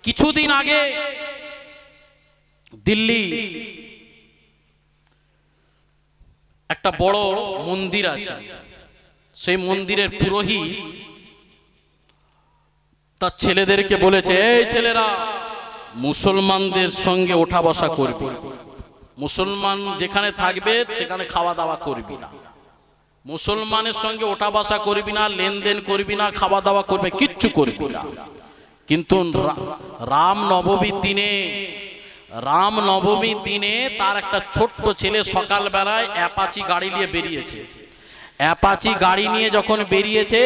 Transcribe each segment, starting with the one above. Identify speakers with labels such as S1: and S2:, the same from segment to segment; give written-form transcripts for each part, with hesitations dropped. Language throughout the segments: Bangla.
S1: কিছুদিন আগে দিল্লি একটা বড় মন্দির আছে, সেই মন্দিরের পুরোহিত তার ছেলেদেরকে বলেছে, এই ছেলেরা মুসলমানদের সঙ্গে ওঠা বসা করবি, মুসলমান যেখানে থাকবে সেখানে খাওয়া দাওয়া করবি না, মুসলমানের সঙ্গে ওঠা বসা করবি না, লেনদেন করবি না, খাওয়া দাওয়া করবে, কিচ্ছু করবি না। কিন্তু রাম নবমীর দিনে তার একটা ছোট্ট ছেলে সকালবেলায় অ্যাপাচি গাড়ি নিয়ে বেরিয়েছে। অ্যাপাচি গাড়ি নিয়ে যখন বেরিয়েছে,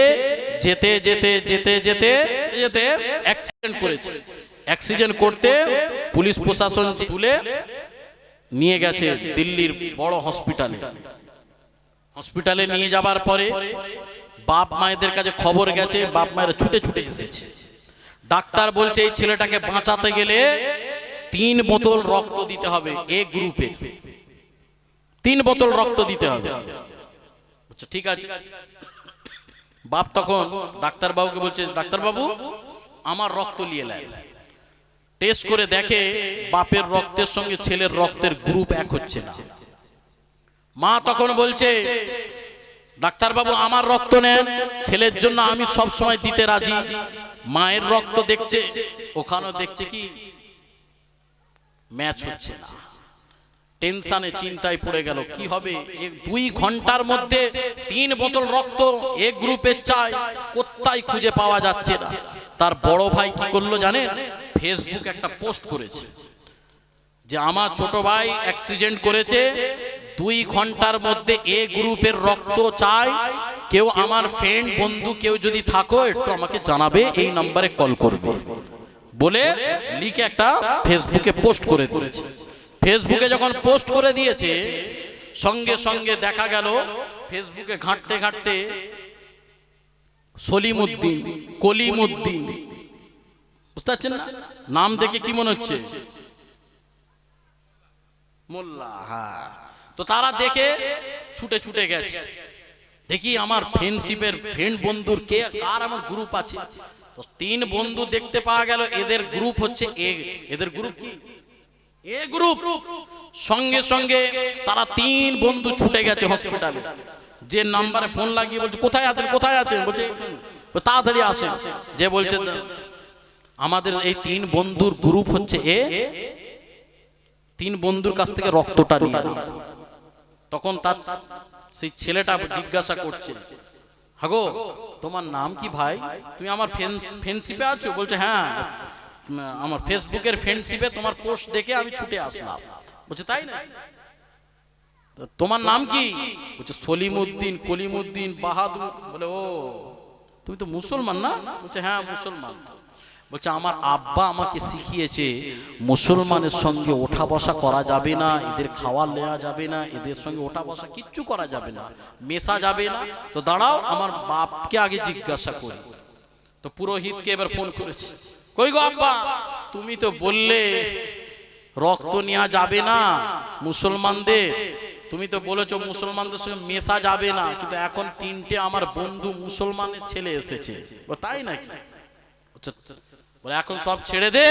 S1: যেতে যেতে যেতে যেতে যেতে অ্যাক্সিডেন্ট করেছে। অ্যাক্সিডেন্ট করতে পুলিশ প্রশাসন তুলে নিয়ে গেছে দিল্লির বড় হসপিটালে নিয়ে যাবার পরে বাপ মায়েদের কাছে খবর গেছে, বাপ মায়েরা ছুটে ছুটে এসেছে। ডাক্তার বলছে এই ছেলেটাকে বাঁচাতে গেলে 3 বোতল রক্ত দিতে হবে, এ গ্রুপের 3 বোতল রক্ত দিতে হবে। আচ্ছা ঠিক আছে। বাপ তখন ডাক্তার বাবুকে বলছে, ডাক্তার বাবু আমার রক্ত নিয়ে নেন। টেস্ট করে দেখে বাপের রক্তের সঙ্গে ছেলের রক্তের গ্রুপ এক হচ্ছে না। মা তখন বলছে, ডাক্তার বাবু আমার রক্ত নেন, ছেলের জন্য আমি সব সময় দিতে রাজি। মায়ের রক্ত দেখছে, ওখানেও দেখছে কি ম্যাচ হচ্ছে না। টেনশনে চিন্তায় পড়ে গেল, কি হবে? 2 ঘন্টার মধ্যে 3 বোতল রক্ত এক গ্রুপের চাই, কোথায় খুঁজে পাওয়া যাচ্ছে না। তার বড় ভাই কি করলো জানেন? ফেসবুক একটা পোস্ট করেছে যে আমার ছোট ভাই অ্যাক্সিডেন্ট করেছে, 2 ঘন্টার মধ্যে এ গ্রুপের রক্ত চাই, কেউ আমার ফ্রেন্ড বন্ধু কেউ যদি থাকো একটু আমাকে জানাবে, এই নম্বরে কল করবে বলে লিখে একটা ফেসবুকে পোস্ট করে দিয়েছে। ফেসবুকে যখন পোস্ট করে দিয়েছে, সঙ্গে সঙ্গে দেখা গেল ফেসবুকে ঘাঁটতে ঘাঁটতে সলিমউদ্দিন, কলিমউদ্দিন, বুঝতে পারছেন না? নাম দেখে কি মনে হচ্ছে? মোল্লা। হ্যাঁ, তো তারা দেখে ছুটে ছুটে গেছে, দেখি আমার ফ্রেন্ডশিপের ফ্রেন্ড বন্ধুর কে কার আমার গ্রুপ আছে। তো 3 বন্ধু দেখতে পাওয়া গেল, এদের গ্রুপ হচ্ছে এদের গ্রুপ কি এ গ্রুপ। সঙ্গে সঙ্গে তারা 3 বন্ধু ছুটে গেছে হসপিটালে, যে নাম্বারে ফোন লাগিয়ে বলছে কোথায় আছেন কোথায় আছেন, বলছে তাড়াতাড়ি আসেন। যে বলছে আমাদের এই 3 বন্ধুর গ্রুপ হচ্ছে এ, 3 বন্ধুর কাছ থেকে রক্তটা নিয়ে নাও। তখন তার সেই ছেলেটা জিজ্ঞাসা করছে, হাগো তোমার নাম কি ভাই? তুমি আমার ফ্রেন্ডশিপে আছো? বলছে হ্যাঁ, আমার ফেসবুকের ফ্রেন্ডশিপে তোমার পোস্ট দেখে আমি ছুটে আসলাম। বলছে তাই না? তোমার নাম কি? বলছে সলিমউদ্দিন, কলিমউদ্দিন, বাহাদুর। বলে ও তুমি তো মুসলমান না? বলছে হ্যাঁ মুসলমান। বলছে আমার আব্বা আমাকে শিখিয়েছে মুসলমানের সঙ্গে ওঠা বসা করা যাবে না, এদের খাওয়া নেওয়া যাবে না, এদের সঙ্গে ওঠা বসা কিচ্ছু করা যাবে না, মেশা যাবে না। তো দাঁড়াও আমার বাপকে আগে জিজ্ঞাসা করি। তো পুরোহিতকে এবার ফোন করেছে, কই গো আব্বা, তুমি তো বললে রক্ত নেওয়া যাবে না মুসলমানদের, তুমি তো বলেছো মুসলমানদের সঙ্গে মেশা যাবে না, কিন্তু এখন 3টে আমার বন্ধু মুসলমানের ছেলে এসেছে। তাই নাকি? বলে এখন সব ছেড়ে দে,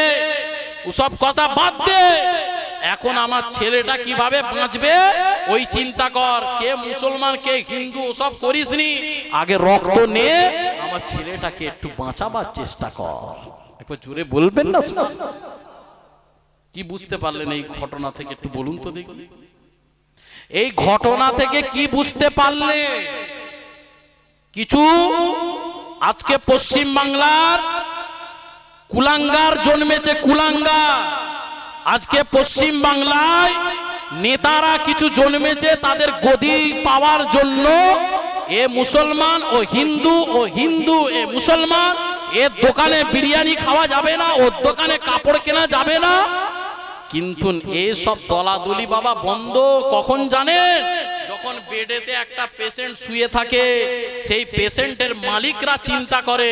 S1: ওসব কথা বাদ দে, এখন আমার ছেলেটা কিভাবে বাঁচবে ওই চিন্তা কর। কে মুসলমান কে হিন্দু ওসব করিসনি, আগে রক্ত নে, আমার ছেলেটাকে একটু বাঁচাবার চেষ্টা কর। একবার জোরে বলবেন না? কি বুঝতে পারলেন এই ঘটনা থেকে একটু বলুন তো দেখি। এই ঘটনা থেকে কি বুঝতে পারলে? কিছু আজকে পশ্চিম বাংলার কুলাঙ্গার জন্মেছে, কুলাঙ্গার। আজকে পশ্চিম বাংলায় নেতারা কিছু জন্মেছে তাদের গদি পাওয়ার জন্য। এ মুসলমান ও হিন্দু, ও হিন্দু এ মুসলমান, এর দোকানে বিরিয়ানি খাওয়া যাবে না, ওর দোকানে কাপড় কেনা যাবে না। কিন্তু এই সব দলাদলি বাবা বন্ধ কখন জানেন? যখন বেডেতে একটা পেশেন্ট শুয়ে থাকে, সেই পেশেন্টের মালিকরা চিন্তা করে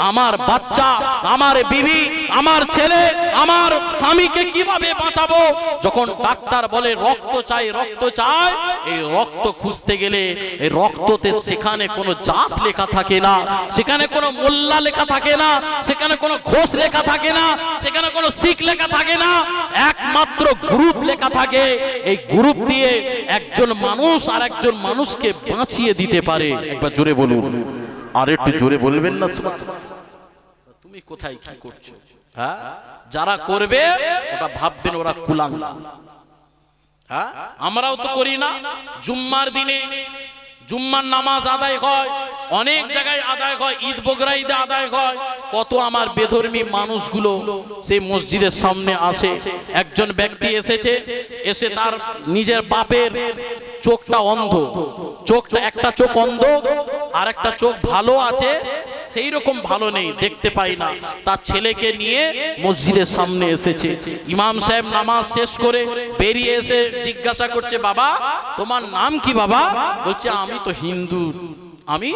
S1: আমার বাচ্চা, আমার বিবি, আমার ছেলে, আমার স্বামীকে কিভাবে বাঁচাবো। যখন ডাক্তার বলে রক্ত চাই, রক্ত চাই, এই রক্ত খুঁজতে গেলে এই রক্ততে সেখানে কোনো জাত লেখা থাকে না, সেখানে কোনো মোল্লা লেখা থাকে না, সেখানে কোনো ঘোষ লেখা থাকে না, সেখানে কোনো শিখ লেখা থাকে না, একমাত্র গ্রুপ লেখা থাকে। এই গ্রুপ দিয়ে একজন মানুষ আর একজন মানুষকে বাঁচিয়ে দিতে পারে। একবার জোরে বলুন, আর একটু জোরে বলবেন না? তুমি কোথায় কি করছো? হ্যাঁ, যারা করবে ওটা ভাববেন ওরা কুলাঙ্গা। হ্যাঁ, আমরাও তো করি না। জুম্মার দিনে জুম্মার নামাজ আদায় হয়, অনেক জায়গায় আদায় হয়, ঈদ বকরা ঈদে আদায় হয়। কত আমার বেধর্মী মানুষগুলো সেই মসজিদের সামনে আসে। একজন ব্যক্তি এসেছে, এসে তার নিজের বাপের চোখটা অন্ধ, চোখটা একটা চোখ অন্ধ আর একটা চোখ ভালো আছে, সেই রকম ভালো নেই, দেখতে পাই না। তার ছেলেকে নিয়ে মসজিদের সামনে এসেছে। ইমাম সাহেব নামাজ শেষ করে বেরিয়ে এসে জিজ্ঞাসা করছে, বাবা তোমার নাম কি বাবা? বলছে আমি তো হিন্দু, আমি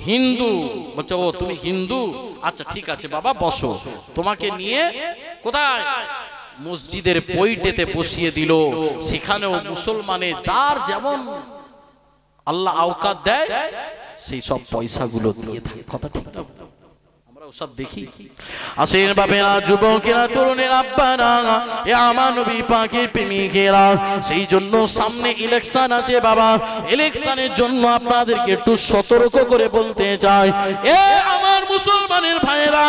S1: হিন্দু। বলছে ও তুমি হিন্দু, আচ্ছা ঠিক আছে বাবা বসো। তোমাকে নিয়ে কোথায়? মসজিদের পৈটেতে বসিয়ে দিল। সেখানেও মুসলমানে যার যেমন আল্লাহ আওকাত দেয় সেই সব পয়সাগুলো দিয়ে থাকে। কথা ঠিক না? আমরা ওসব দেখি। আসেন বাবেরা, যুবকেরা, তরুণেরা, আব্বারা, এ আমার নবী পাকের প্রেমিকেরা, সেই জন্য সামনে ইলেকশন আছে বাবা। ইলেকশনের জন্য আপনাদেরকে একটু সতর্ক করে বলতে চাই, এ আমার মুসলমানের ভাইয়েরা,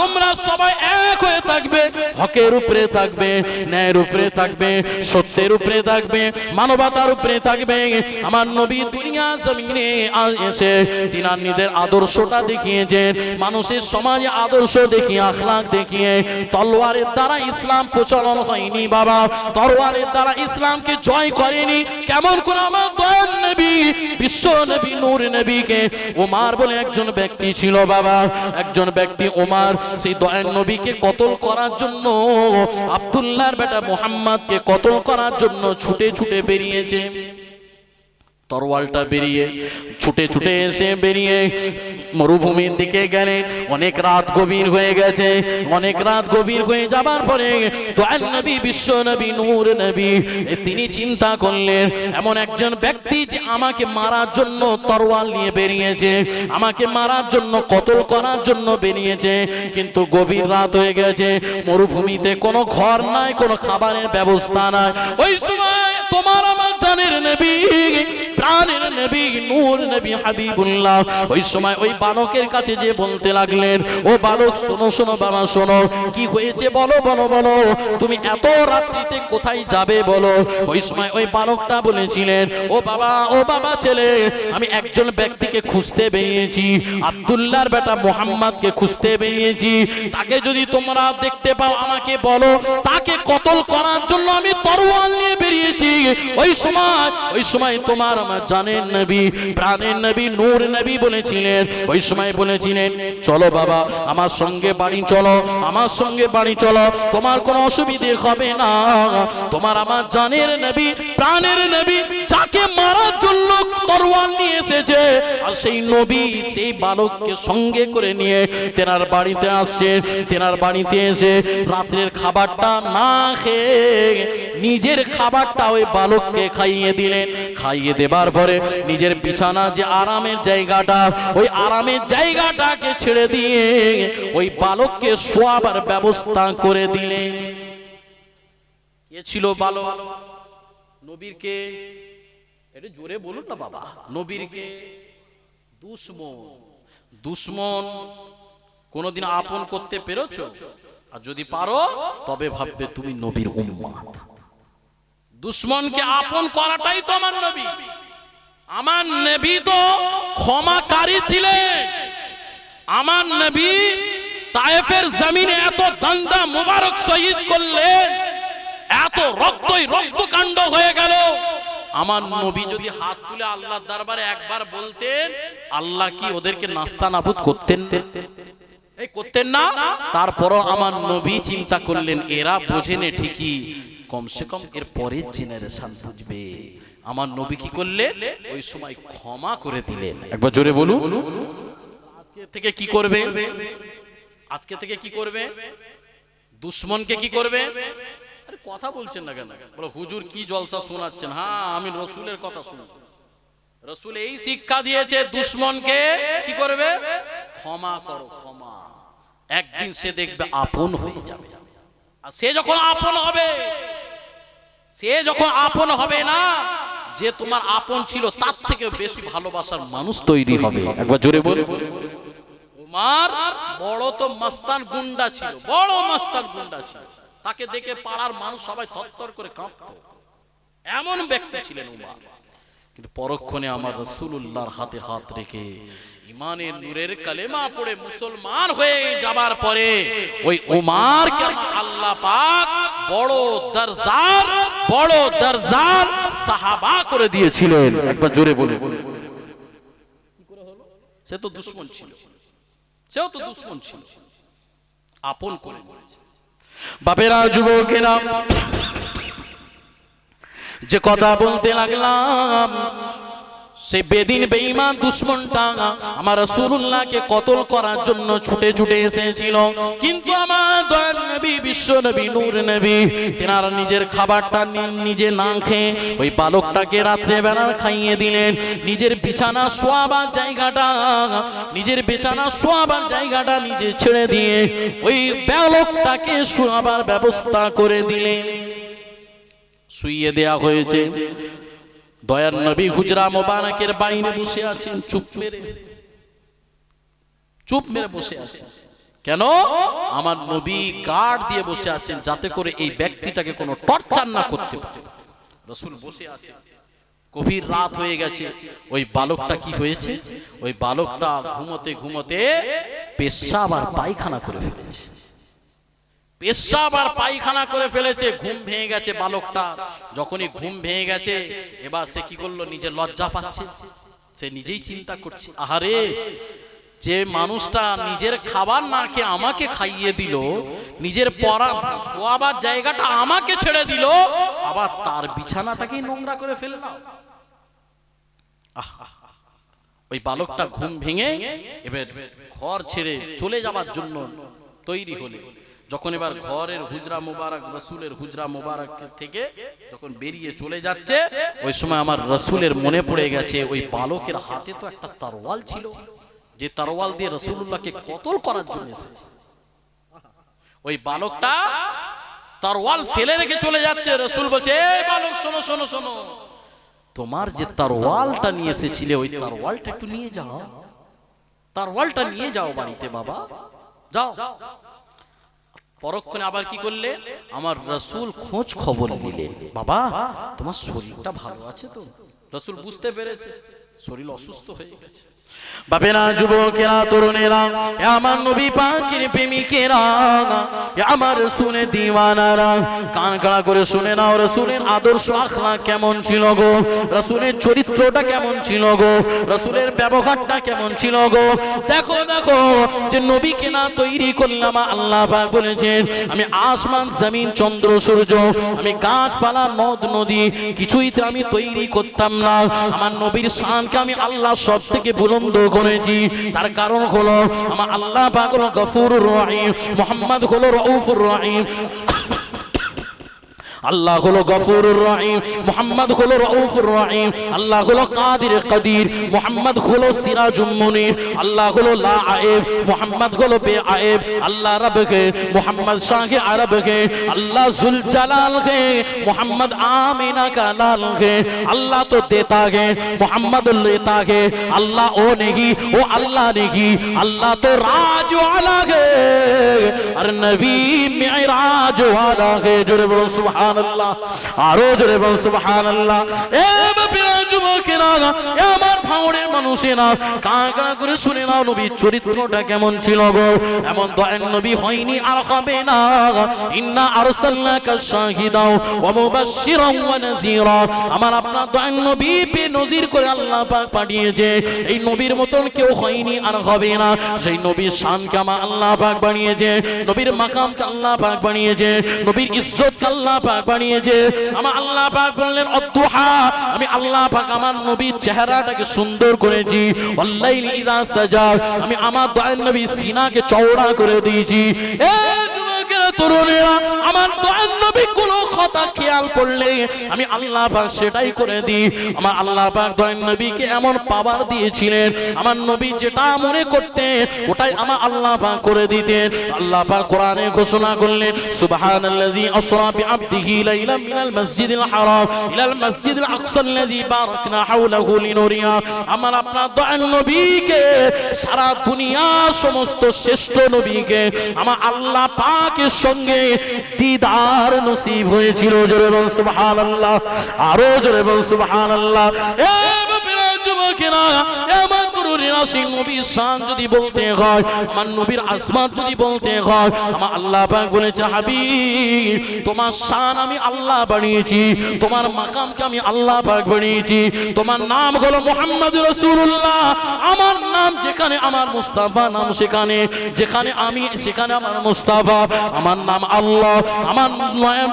S1: তোমরা সবাই এক হয়ে থাকবে, হকের উপরে থাকবে, ন্যায়ের উপরে থাকবে, সত্যের উপরে থাকবে, মানবতার উপরে থাকবে। আমার নবী দুনিয়া জমিনে এসে তিনার নিজের আদর্শটা দেখিয়েছেন। মানুষের সমাজে আদর্শ দেখিয়ে, আখলাক দেখিয়ে। তলোয়ারের দ্বারা ইসলাম প্রচলন হয়নি বাবা, তলোয়ারের দ্বারা ইসলামকে জয় করেনি। কেমন করে আমার দয়ার নবী, বিশ্ব নবী, নূর নবীকে, ওমর বলে একজন ব্যক্তি ছিল বাবা, একজন ব্যক্তি ওমর, সেই দয়ার নবীকে কতল করার জন্য, আব্দুল্লাহর বেটা মুহাম্মদকে কতল করার জন্য ছুটে ছুটে বেরিয়েছে। তরওয়ালটা বেরিয়ে ছুটে ছুটে এসে বেরিয়ে মরুভূমির দিকে গেলে অনেক রাত গভীর হয়ে গেছে। অনেক রাত গভীর হয়ে যাবার পরে দয়ার নবী, বিশ্ব নবী, নূর নবী, তিনি চিন্তা করলেন এমন একজন ব্যক্তি যে আমাকে মারার জন্য তরওয়াল নিয়ে বেরিয়েছে, আমাকে মারার জন্য, কতল করার জন্য বেরিয়েছে। কিন্তু গভীর রাত হয়ে গেছে, মরুভূমিতে কোনো ঘর নাই, কোনো খাবারের ব্যবস্থা নাই। ওই সময় তোমার আমার জানের নবী, প্রাণের নবী, নূর নবী, হাবিবুল্লাহ, ওই সময় ওই বালকের কাছে যে বলতে লাগলেন, ও বালক শোনো, শোনো বাবা শোনো, কি হয়েছে বলো, বলো, বলো, তুমি এত রাত্রিতে কোথায় যাবে বলো। ওই সময় ওই বালকটা বলেছিলেন, ও বাবা, ও বাবা ছেলে, আমি একজন ব্যক্তিকে খুঁজতে বেরিয়েছি, আব্দুল্লাহর বেটা মুহাম্মদকে খুঁজতে বেরিয়েছি। তাকে যদি তোমরা দেখতে পাও আমাকে বলো, তাকে কতল করার জন্য আমি তরোয়াল নিয়ে বেরিয়েছি। ওই সময় তোমার আমার জানের নবী, প্রাণের নবী, নূর নবী বলেছিলেন, ওই সময় বলেছিলেন, চলো বাবা আমার সঙ্গে বাড়ি চলো, আমার সঙ্গে বাড়ি চলো, তোমার কোনো অসুবিধে হবে না। তোমার আমার জানের নবী, প্রাণের নবী, যাকে মারার জন্য তরোয়াল নিয়ে এসেছে, আর সেই নবী সেই বালককে সঙ্গে করে নিয়ে তেনার বাড়িতে আসছে। তেনার বাড়িতে এসে রাত্রের খাবারটা না খেয়ে নিজের খাবারটা ওই বালককে খাইয়ে দিলেন। খাইয়ে দেবার পরে নিজের বিছানা যে আরামের জায়গাটা, ওই আরামের জায়গাটাকে ছেড়ে দিয়ে ওই বালককে শোয়াবার ব্যবস্থা করে দিলেন। এ ছিল বালক। নবীর কে? এটা জোরে বলুন না বাবা। নবীর কে? দুশমন। দুশমন কোনদিন আপন করতে পেরেছো? আর যদি পারো তবে ভাববে তুমি নবীর উম্মত। দুশমনকে আপন করাটাই তো আমার নবী। আমার নবী তো ক্ষমাকারী ছিলেন। আমার নবী তায়েফের জমিনে এত দান্দা মুবারক শহীদ করলেন, এত রক্তই রক্তকাণ্ড হয়ে গেল। আমার নবী যদি হাত তুলে আল্লাহর দরবারে একবার বলতেন, আল্লাহ কি ওদেরকে নাস্তানাবুদ করতেন? এই করতেন না। তারপরও আমার নবী চিন্তা করলেন, এরা বোঝেনে ঠিকই, কমসে কম এর পরের জেনারেশন বুঝবে। আমার নবী কি করলেন? ওই সময় ক্ষমা করে দিলেন। একবার জোরে বলুন। আজকে থেকে কি করবে? আজকে থেকে কি করবে? দুশ্মনকে কি করবে? আরে কথা বলছেন না কেন? বলো হুজুর কি জলসা শোনাচ্ছেন? হ্যাঁ, আমি রসুলের কথা শুনছি। রসুল এই শিক্ষা দিয়েছে, দুশ্মনকে কি করবে? ক্ষমা করো, ক্ষমা। একদিন সে দেখবে আপন হয়ে যাবে। আর সে যখন আপন হবে, সে যখন আপন হবে না, যে তোমার আপন ছিল তার থেকে বেশি ভালোবাসার মানুষ তৈরি হবে। একবার জোরে বল। উমার বড় তো মস্তান গুন্ডা ছিল, বড় মস্তান গুন্ডা ছিল। তাকে দেখে পাড়ার মানুষ সবাই থরথর করে কাঁপতো, এমন ব্যক্তি ছিলেন উমার। কিন্তু পরক্ষণে আমার রাসূলুল্লাহর হাতে হাত রেখে ইমানের নূরের কালেমা পড়ে মুসলমান হয়ে যাবার পরে ওই উমারকে আল্লাহ পাক বড় দরজার সাহাবা করে দিয়েছিলেন। একবার জোরে বলুন। কি করে হলো? সে তো দুশমন ছিল, সেও তো দুশমন ছিল, আপন করে নিয়েছে। বাপেরা, যুবকেরা, যে কথা বলতে লাগলাম, সেই বেদিন বেঈমান দুশমনটা আমার রাসূলুল্লাহকে কতল করার জন্য ছুটে ছুটে এসেছিল। কিন্তু আমার দয়ার নবী, বিশ্ব নবী, নূর নবী, তেনার নিজের খাবারটা নিজে না খেয়ে ওই বালকটাকে রাত্রে বেলা খাইয়ে দিলেন। নিজের বিছানা শোয়াবার জায়গাটা নিজে ছেড়ে দিয়ে ওই বালকটাকে শোয়াবার ব্যবস্থা করে দিলেন। শুইয়ে দেয়া হয়েছে। দয়ার নবী হুজরা মোবারকের বাইরে বসে আছেন, চুপ মেরে বসে আছেন। কেন? আমার নবী গার্ড দিয়ে বসে আছেন, যাতে করে এই ব্যক্তিটাকে কোনো টর্চার না করতে পারে। রাসূল বসে আছেন, গভীর রাত হয়ে গেছে। ওই বালকটা কি হয়েছে? ওই বালকটা ঘুমোতে ঘুমোতে পেশাব আর পায়খানা করে ফেলেছে। পেশাব আর পায়খানা করে ফেলেছে। ঘুম ভেঙে গেছে বালকটা। যখনই ঘুম ভেঙে গেছে, এবার সে কি করলো? নিজে লজ্জা পাচ্ছে। সে নিজেই চিন্তা করছে, আহারে, যে মানুষটা নিজের খাবার না খেয়ে আমাকে খাইয়ে দিল, নিজের শোয়াবার জায়গাটা আমাকে ছেড়ে দিল, আবার তার বিছানাটাকেই নোংরা করে ফেললাম। ওই বালকটা ঘুম ভেঙে এবার ঘর ছেড়ে চলে যাবার জন্য তৈরি হলে, যখন এবার ঘরের হুজরা মোবারক, রাসূলের হুজরা মোবারক থেকে যখন বেরিয়ে চলে যাচ্ছে, ওই সময় আমার রাসূলের মনে পড়ে গেছে ওই বালকের হাতে তো একটা তরোয়াল ছিল, যে তরোয়াল দিয়ে রাসূলুল্লাহকে কতল করার জন্য এসেছে। ওই বালকটা তরোয়াল ফেলে রেখে চলে যাচ্ছে। রাসূল বলছে, এই বালক, শোনো শোনো শোনো, তোমার যে তরোয়ালটা নিয়ে এসেছিলে, ওই তরোয়ালটা একটু নিয়ে যাও, তরোয়ালটা নিয়ে যাও বাড়িতে বাবা, যাও। পরক্ষণে আবার কি করলে? আমার রাসূল খোঁজ খবর নিলেন, বাবা তোমার শরীরটা ভালো আছে তো? রাসূল বুঝতে পেরেছে শরীর অসুস্থ হয়ে গেছে। বাপেরা, যুবকেরা, তরুণেরা, আমার নবী পাকের প্রেমিকেরা, আমার রাসূলের দিওয়ানারা, কান খাড়া করে শুনে নাও, রাসূলের আদর্শ আখলাক কেমন ছিল গো, রাসূলের চরিত্রটা কেমন ছিল গো, রাসূলের ব্যবহারটা কেমন ছিল গো। দেখো দেখো, যে নবীকে না তৈরি করলাম, আল্লাহ পাক বলেছেন, আমি আসমান জমিন চন্দ্র সূর্য, আমি গাছপালা নদ নদী কিছুই তো আমি তৈরি করতাম না। আমার নবীর শানকে আমি আল্লাহ সব থেকে বুলন্দ করেছি। তার কারণ হলো আমার আল্লাহ পাক হলো গফুরুর রহিম, মুহাম্মদ হলো রউফুর রহিম। আল্লাহ হলো গফুরুর রহিম, মুহাম্মদ হলো রউফুর রহিম। আল্লাহ হলো কাদির কাদির, মুহাম্মদ হলো সিরাজুম মুনির। আল্লাহ হলো লা আয়েব, মুহাম্মদ হলো বেআয়েব। আল্লাহ রব কে, মুহাম্মদ শাহে আরব কে। আল্লাহ जुल जलाल है, मुहम्मद आमीना का लाल है। अल्लाह तो देता है, मुहम्मद लेता है। अल्लाह ओ नहीं, वो अल्लाह नहीं। अल्लाह तो राज वाला है और नबी मिराज वाला है। जोरे बोलो सुभान अल्लाह, आरो जोरे बोलो सुभान अल्लाह। ए बापिरा, যুবকেরা, আমার ভাঙড়ের মানুষেরা, কান কান করে শুনে নাও, নবীর চরিত্রটা কেমন ছিল গো। এমন দয়ার নবী হয়নি আর হবে না। ইন্না আরসালনাকা শাহিদাও ওয়া মুবাশশিরাও ওয়া নাযীরা। আমার আপনার দয়ার নবী বে নজির করে আল্লাহ পাক পাঠিয়েছে। এই নবীর মতন কেউ হয়নি আর হবে না। সেই নবীর শানকে আমার আল্লাহ পাক বানিয়েছে, নবীর মাকামকে আল্লাহ পাক বানিয়েছে। বানিয়েছে, নবীর ইজ্জত আল্লাহ পাক বানিয়েছে। আমার আল্লাহ পাক বললেন অদ্দুহা, আমি আল্লাহ পাক আমার নবীর চেহারাটাকে সুন্দর করেছি। ওয়াল্লাইলি ইযা সাজা, আমি আমার দয়ার নবীর সিনাকে চওড়া করে দিয়েছি। এ যুবকেরা, তরুণেরা, আমার দয়ার নবী কোনো কথা খেয়াল করলে আমি আল্লাহ পাক সেটাই করে দিই। আমার আল্লাহ পাক দয়ার নবীকে এমন পাওয়ার দিয়েছিলেন, আমার নবী যেটা মনে করতেন ওটাই আমার আল্লাহ পাক করে দিতেন। আল্লাহ পাক কোরআনে ঘোষণা করলেন সুবহানাল্লাযী আসরা বিআবদিহি লাইলাম মিনাল মাসজিদিল হারাম ইলাল মাসজিদিল আকসাল্লাযী বারাকনা হাওলাহু লিনুরিয়া। আমার আপনার দয়ার নবীকে, সারা দুনিয়ার সমস্ত শ্রেষ্ঠ নবীকে আমার আল্লাহ পাকের সঙ্গে দিদার নসিব হয়েছিল। জোরে বল সুবহানাল্লাহ, আরো জোরে বল সুবহানাল্লাহ। এ বাপেরা, যুবকেরা, আমার তরুণেরা, সেই নবীর শান যদি বলতে হয়, আমার নবীর আজমত যদি বলতে হয়, আমার আল্লাহ পাক বলেছে হাবিব তোমার শান আমি আল্লাহ বানিয়েছি, তোমার মাকামকে আমি আল্লাহ পাক বানিয়েছি। তোমার নাম হলো মুহাম্মদুর রাসূলুল্লাহ, আমার নাম যেখানে আমার মুস্তাফা নাম সেখানে, যেখানে আমি সেখানে আমার মুস্তাফা। আমার নাম আল্লাহ, আমার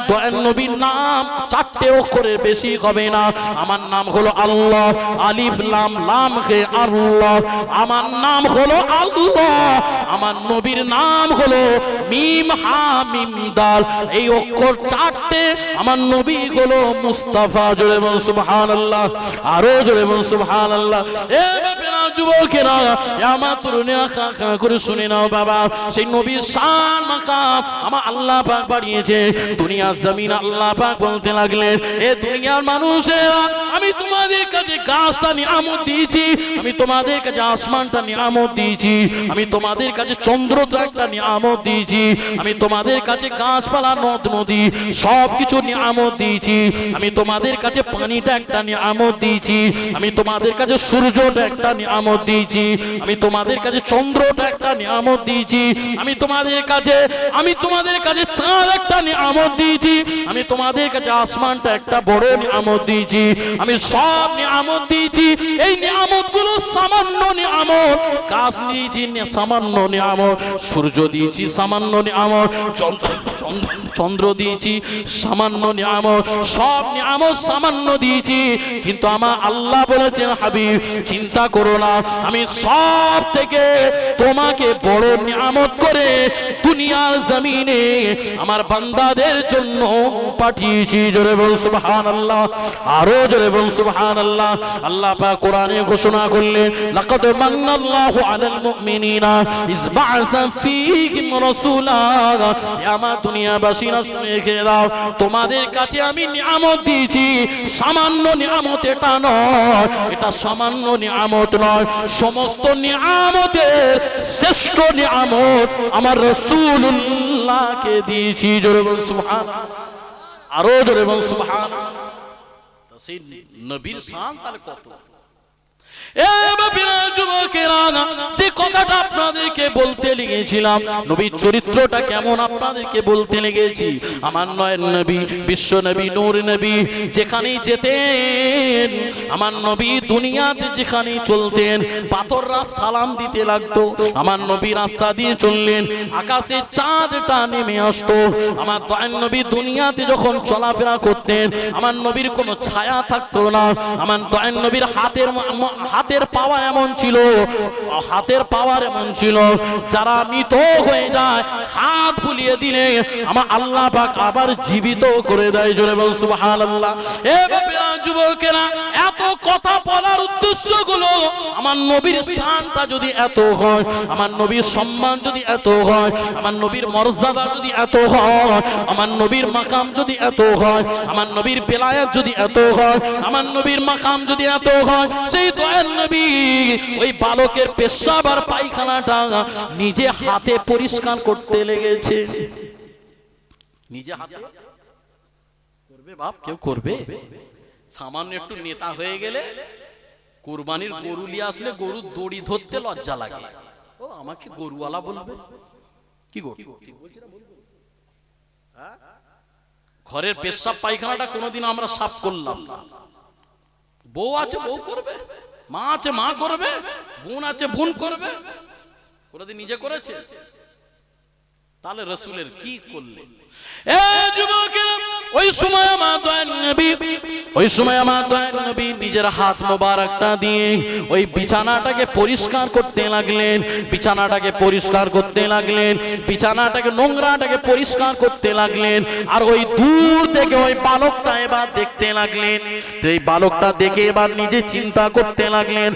S1: দয়ার নবীর নাম 4টে অক্ষরের বেশি হবে না। আমার নাম হলো আল্লাহ, আলিফ লাম লাম হে আল্লাহ। আমার নাম হলো আল্লাহ, আমার নবীর নাম হলো মিম হা মিম দাল, এই অক্ষর 4টে। আমার নবী হলো মুস্তাফা। জোরে বল সুবহানাল্লাহ, আরো জোরে বল সুবহানাল্লাহ। এ বাপেরা, যুবকেরা, আমার তরুণেরা, কাকা করে শুনে নাও বাবা, সেই নবীর শান মাকাম আমার আল্লাহ পাক বাড়িয়েছে। দুনিয়া জমিন আল্লাহ পাক বলতে লাগলেন এ দুনিয়ার মানুষেরা, আমি তোমাদের কাছে গাছটা নিয়ামত দিয়েছি, আমি তোমাদের কাছে আসমানটা নিয়ামত দিয়েছি, আমি তোমাদের কাছে চন্দ্রটা একটা নিয়ামত দিয়েছি, আমি তোমাদের কাছে গাছপালা নদ নদী সব কিছু নিয়ামত দিয়েছি, আমি তোমাদের কাছে পানিটা একটা নিয়ামত দিয়েছি, আমি তোমাদের কাছে সূর্যটা একটা নিয়ামত দিয়েছি, আমি তোমাদের কাছে চন্দ্রটা একটা নিয়ামত দিয়েছি, আমি তোমাদের কাছে চাঁদ একটা নিয়ামত দিয়েছি, আমি তোমাদের কাছে আসমানটা একটা বড় নিয়ামত দিয়েছি, আমি সব নিয়ামত দিয়েছি। এই নিয়ামতগুলো সামান্য নিয়ামত, গাছ দিয়েছি সামান্য নিয়ামত, সূর্য দিয়েছি সামান্য নিয়ামত, চন্দ্র দিয়েছি সামান্য নিয়ামত, সব নিয়ামত সামান্য দিয়েছি। কিন্তু আমার আল্লাহ বলেছেন হাবিব চিন্তা করো না, আমি সব থেকে তোমাকে বড় নিয়ামত করে দুনিয়ার জমিনে আমার বান্দাদের জন্য পাঠিয়েছি। জোরে বল সুবহানাল্লাহ, আরো জোরে বল সুবহানাল্লাহ। আল্লাহ পাক কোরআনে ঘোষণা করলেন লাকাদ মান্নাল্লাহু আলাল মুমিনিনা ইয বা'আসা ফীহিম রাসূলা। আমার দুনিয়াবাসীরা শুনে রেখে দাও, তোমাদের কাছে আমি নিয়ামত দিয়েছি, সামান্য নিয়ামত এটা নয়, এটা সামান্য নিয়ামত নয়, সমস্ত নিয়ামতের শ্রেষ্ঠ নিয়ামত আমার রাসূলুল্লাহকে দিয়েছি। জোরে বল সুবহানাল্লাহ, আরো জোরে বল সুবহানাল্লাহ। সেই নবীর শান তার কত। যে কথাটা আপনাদেরকে বলতে লেগেছিলাম, নবীর চরিত্রটা কেমন আপনাদেরকে বলতে লেগেছি। আমার নয় নবী, বিশ্ব নবী, নূর নবী যেখানেই যেতেন, আমার নবী দুনিয়াতে যেখানেই চলতেন পাথররা সালাম দিতে লাগতো। আমার নবী রাস্তা দিয়ে চললেন, আকাশে চাঁদটা নেমে আসতো। আমার দয়ার নবী দুনিয়াতে যখন চলাফেরা করতেন, আমার নবীর কোনো ছায়া থাকতো না। আমার দয়ার নবীর হাতের পাওয়ার এমন ছিল, যারা মৃত হয়ে যায় হাত বুলিয়ে দিলে আমার আল্লাহ পাক আবার জীবিত করে দেয়। জোরে বল সুবহানাল্লাহ। এ বাপেরা, যুবকেরা, এত কথা বলার উদ্দেশ্য গুলো, আমার নবীর শানটা যদি এত হয়, আমার নবীর সম্মান যদি এত হয়, আমার নবীর মর্যাদা যদি এত হয়, আমার নবীর মাকাম যদি এত হয়, আমার নবীর বেলায়েত যদি এত হয়, আমার নবীর মাকাম যদি এত হয়, সেই দয়ার নবী ওই বালকের পেশাব আর পায়খানাটা নিজে হাতে পরিষ্কার করতে লেগেছে। নিজে হাতে করবে বাপ, কেউ করবে? সামান্য একটু নেতা হয়ে গেলে, কুরবানির গরু নিয়ে আসলে গরুর দড়ি ধরতে লজ্জা লাগে। ও আমাকে গরুওয়ালা বলবে, কি গরু? ঘরের পেশাব পায়খানাটা কোনোদিন আমরা সাফ করলাম না। বউ আছে বউ করবে, মা আছে মা করবে, বোন আছে বোন করবে। কোনোদিন নিজে করেছে? তাহলে রাসূলের কি করলেন? এ যুবকেরা, ওই সময় আমার দয়ার নবী নিজের হাত মোবারকটা দিয়ে ওই বিছানাটাকে পরিষ্কার করতে লাগলেন, বিছানাটাকে নোংরাটাকে পরিষ্কার করতে লাগলেন। আর ওই দূর থেকে ওই বালকটা এবার দেখতে লাগলেন। তো এই বালকটা দেখে এবার নিজে চিন্তা করতে লাগলেন,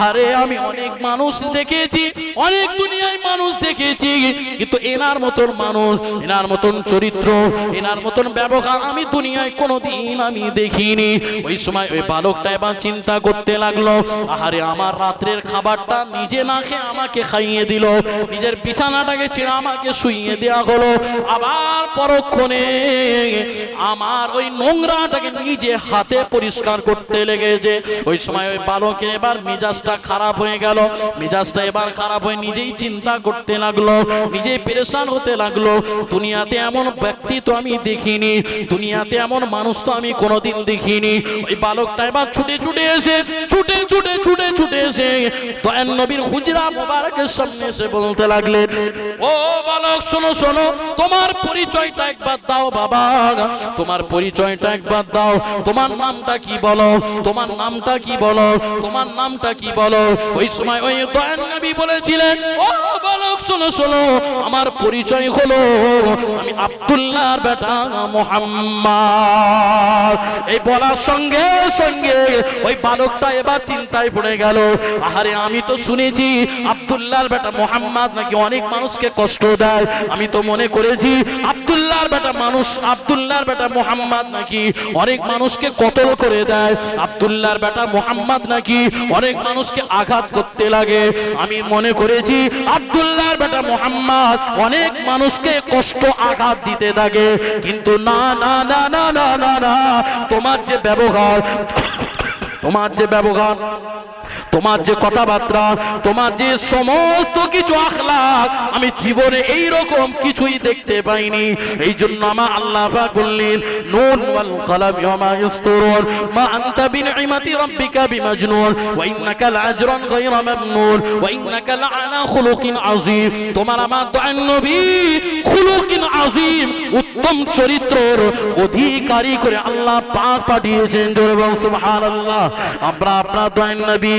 S1: আরে আমি অনেক মানুষ দেখেছি, অনেক দুনিয়ায় মানুষ দেখেছি, কিন্তু এনার মতন মানুষ, এনার মতন চরিত্র, এনার মতন ব্যবহার আমি দুনিয়ায় কোনোদিন আমি দেখিনি। ওই সময় ওই বালকটা এবার চিন্তা করতে লাগলো, আরে আমার রাত্রের খাবারটা নিজে না খেয়ে আমাকে খাইয়ে দিল, নিজের বিছানাটাকে ছেড়ে আমাকে শুইয়ে দেওয়া হলো, আবার পরক্ষণে আমার ওই নোংরাটাকে নিজে হাতে পরিষ্কার করতে লেগেছে। ওই সময় ওই বালকের এবার মেজাজটা খারাপ হয়ে গেল, মেজাজটা এবার খারাপ হয়ে নিজেই চিন্তা করতে লাগলো, নিজেই পেরেশান হতে লাগলো, দুনিয়াতে এমন ব্যক্তি তো আমি দেখিনি, দুনিয়াতে এমন মানুষ তো আমি কোনোদিন দেখিনি। ওই বালকটা এবার ছুটে এসে দয়ার নবীর হুজরা মোবারকের সামনে এসে বলতে লাগলেন, ও বালক শোনো, তোমার পরিচয়টা একবার দাও বাবা, তোমার পরিচয়টা একবার দাও, তোমার নামটা কি বলো, তোমার নামটা কি বলো। ওই সময় ওই দয়ার নবী বলেছিলেন, ও বালক শোনো, আমার পরিচয় হলো আমি আব্দুল্লাহর বেটা মুহাম্মদ। এই বলার সঙ্গে সঙ্গে ওই বালকটা এবার চিন্তায় পড়ে গেল, আরে আমি তো শুনেছি আব্দুল্লাহর বেটা মুহাম্মদ নাকি অনেক মানুষকে কষ্ট দেয়, আমি তো মনে করেছি আব্দুল্লাহর বেটা মুহাম্মদ নাকি অনেক মানুষকে কতল করে দেয়, আব্দুল্লাহর বেটা মুহাম্মদ নাকি অনেক মানুষকে আঘাত করতে লাগে, আমি মনে করেছি আব্দুল্লাহর বেটা মুহাম্মদ অনেক মানুষকে কষ্ট আঘাত দিতে থাকে। কিন্তু না, তোমার যে ব্যবহার, তোমার যে কথাবার্তা, তোমার যে সমস্ত কিছু আখলাক, আমি জীবনে এই রকম কিছুই দেখতে পাইনি। এই জন্য আমার আল্লাহ পাক বললেন, নুন ওয়াল কলামি ওয়া মা ইয়াসতুরুন মা আনতা বিনিমাতি রাব্বিকা বিমাজনুন ওয়া ইন্নাকা লাআজরুন গায়রা মামনুন ওয়া ইন্নাকা লাআলা খুলুকিন আযীম। তোমার আমার দয়ার নবী খুলুকিন আযীম, উত্তম চরিত্রের অধিকারী করে আল্লাহ পাক পাঠিয়েছেন। জোরে বলুন সুবহানাল্লাহ। আমরা আপনার দয়ার নবী,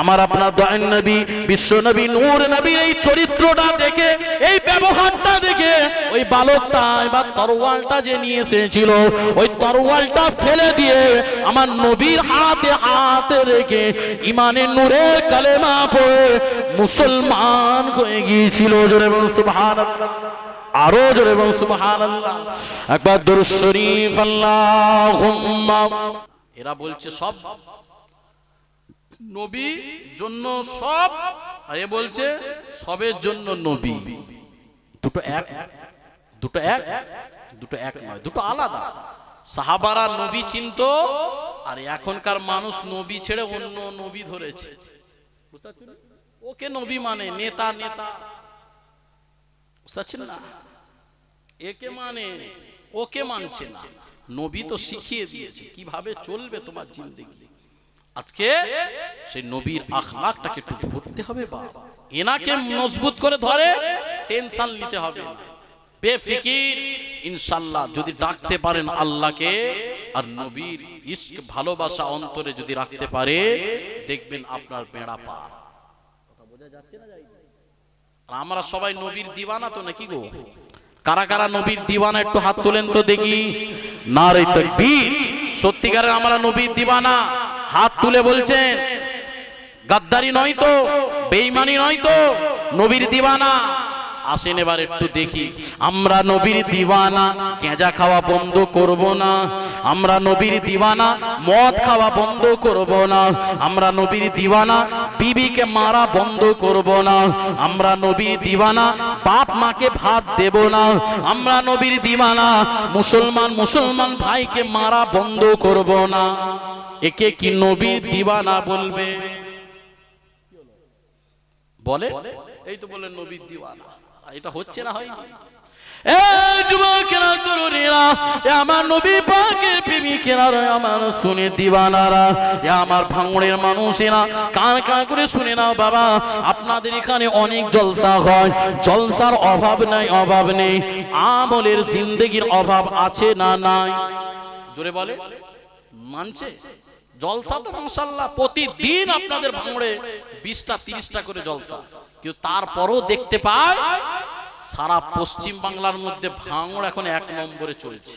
S1: আমার আপনার দয়ার নবী, বিশ্ব নবী, নূর নবীর এই চরিত্রটা দেখে, এই ব্যবহারটা দেখে ওই বালকটা এবার তরোয়ালটা যে নিয়ে এসেছিল, ওই তরোয়ালটা ফেলে দিয়ে আমার নবীর হাতে রেখে ইমানের নূরের কালেমা পড়ে মুসলমান হয়ে গিয়েছিল। জোরে বলুন সুবহানাল্লাহ, আরো জোরে বলুন সুবহানাল্লাহ। একবার দুরূদ শরীফ আল্লাহুম্মা। এরা বলছে সব নবী জন্য সব, আর এ বলছে সবের জন্য নবী। দুটো এক নয়, দুটো আলাদা। সাহাবারা নবী চিনতো, আর এখনকার মানুষ নবী ছেড়ে অন্য নবী ধরেছে। ওকে নবী মানে নেতা, বুঝতে পারছেন না? একে মানে ওকে মানছে না। নবী তো শিখিয়ে দিয়েছে কিভাবে চলবে তোমার জিন্দেগি। আজকে সেই নবীর আখলাকটাকে একটু ধরতে হবে, বা এনাকে মজবুত করে ধরে টেনশন নিতে হবে না, বেফিকির ইনশাআল্লাহ যদি ডাকতে পারেন আল্লাহকে, আর নবীর ইশক ভালোবাসা অন্তরে যদি রাখতে পারে, দেখবেন আপনার বেড়া পার। কথা বোঝা যাচ্ছে না? আমরা সবাই নবীর দিওয়ানা তো নাকি গো? কারা কারা নবীর দিওয়ানা একটু হাত তোলেন তো দেখি। নারে তাকবীর। সত্যিকারের আমরা নবীর দিওয়ানা, হাত তুলে বলছেন। গাদ্দারি নয় তো, বেঈমানি নয় তো, নবীর দিওয়ানা। আসেন এবার একটু দেখি, আমরা নবীর দিওয়ানা। কেঁজা খাওয়া বন্ধ করব না, আমরা নবীর দিওয়ানা। মদ খাওয়া বন্ধ করব না, আমরা নবীর দিওয়ানা। বিবিকে মারা বন্ধ করব না, আমরা নবীর দিওয়ানা। বাপ মাকে ভাত দেব না, আমরা নবীর দিওয়ানা। মুসলমান ভাইকে মারা বন্ধ করব না। একে কি নবীর দিওয়ানা বলবে? বলে এই তো বলে নবীর দিওয়ানা। এটা হচ্ছে না হয়নি? এ যুবকেরা তরুণীরা, এ আমার নবী পাকের প্রেমিকেরা, আমার শুনে দিওয়ানারা, এ আমার ভাঙড়ের মানুষেরা, কান কান করে শুনে নাও বাবা। আপনাদের এখানে অনেক জলসা হয়, জলসার অভাব নাই, অভাব নেই। আমলের জিন্দেগির অভাব আছে না নাই? জোরে বলে, মানছে? জলসা তো মাশাআল্লাহ প্রতিদিন আপনাদের ভাঙড়ে 20টা 30টা করে জলসা, কিন্তু তারপরও দেখতে পায় সারা পশ্চিম বাংলার মধ্যে ভাঙড় এখন 1 নম্বরে চলছে।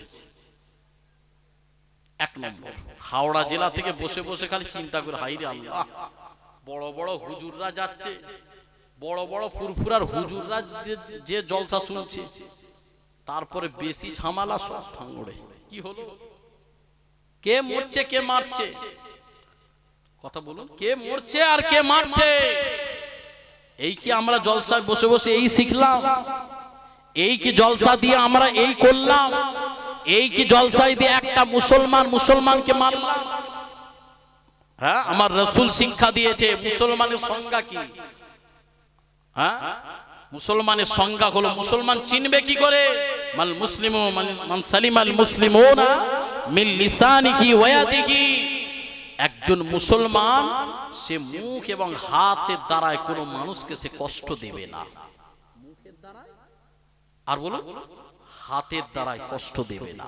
S1: 1 নম্বর। হাওড়া জেলা থেকে বসে বসে খালি চিন্তা করে, হাইরে আল্লাহ, বড় বড় হুজুররা যাচ্ছে, বড় বড় ফুরফুরার হুজুররা যে জলসা শুনছে, তারপরে বেশি ঝামেলা সব ভাঙড়ে। কি হলো? কে মরছে কে মারছে? কথা বলুন, কে মরছে আর কে মারছে? এই কি আমরা জলসায় বসে বসে এই শিখলাম? এই কি জলসা দিয়ে আমরা এই করলাম? এই কি জলসায় দিয়ে একটা মুসলমানকে মারলাম? হ্যাঁ, আমার রাসূল শিক্ষা দিয়েছে মুসলমানের সংজ্ঞা কি। হ্যাঁ, মুসলমানের সংজ্ঞা হলো, মুসলমান চিনবে কি করে? মাল মুসলিমু মান সালিমাল মুসলিমুনা মিন লিসানিহি ওয়া ইয়াদিহি। একজন মুসলমান সে মুখ এবং হাতের দ্বারায় কোনো মানুষকে সে কষ্ট দেবে না। মুখের দ্বারায় আর বলুন হাতের দ্বারায় কষ্ট দেবে না।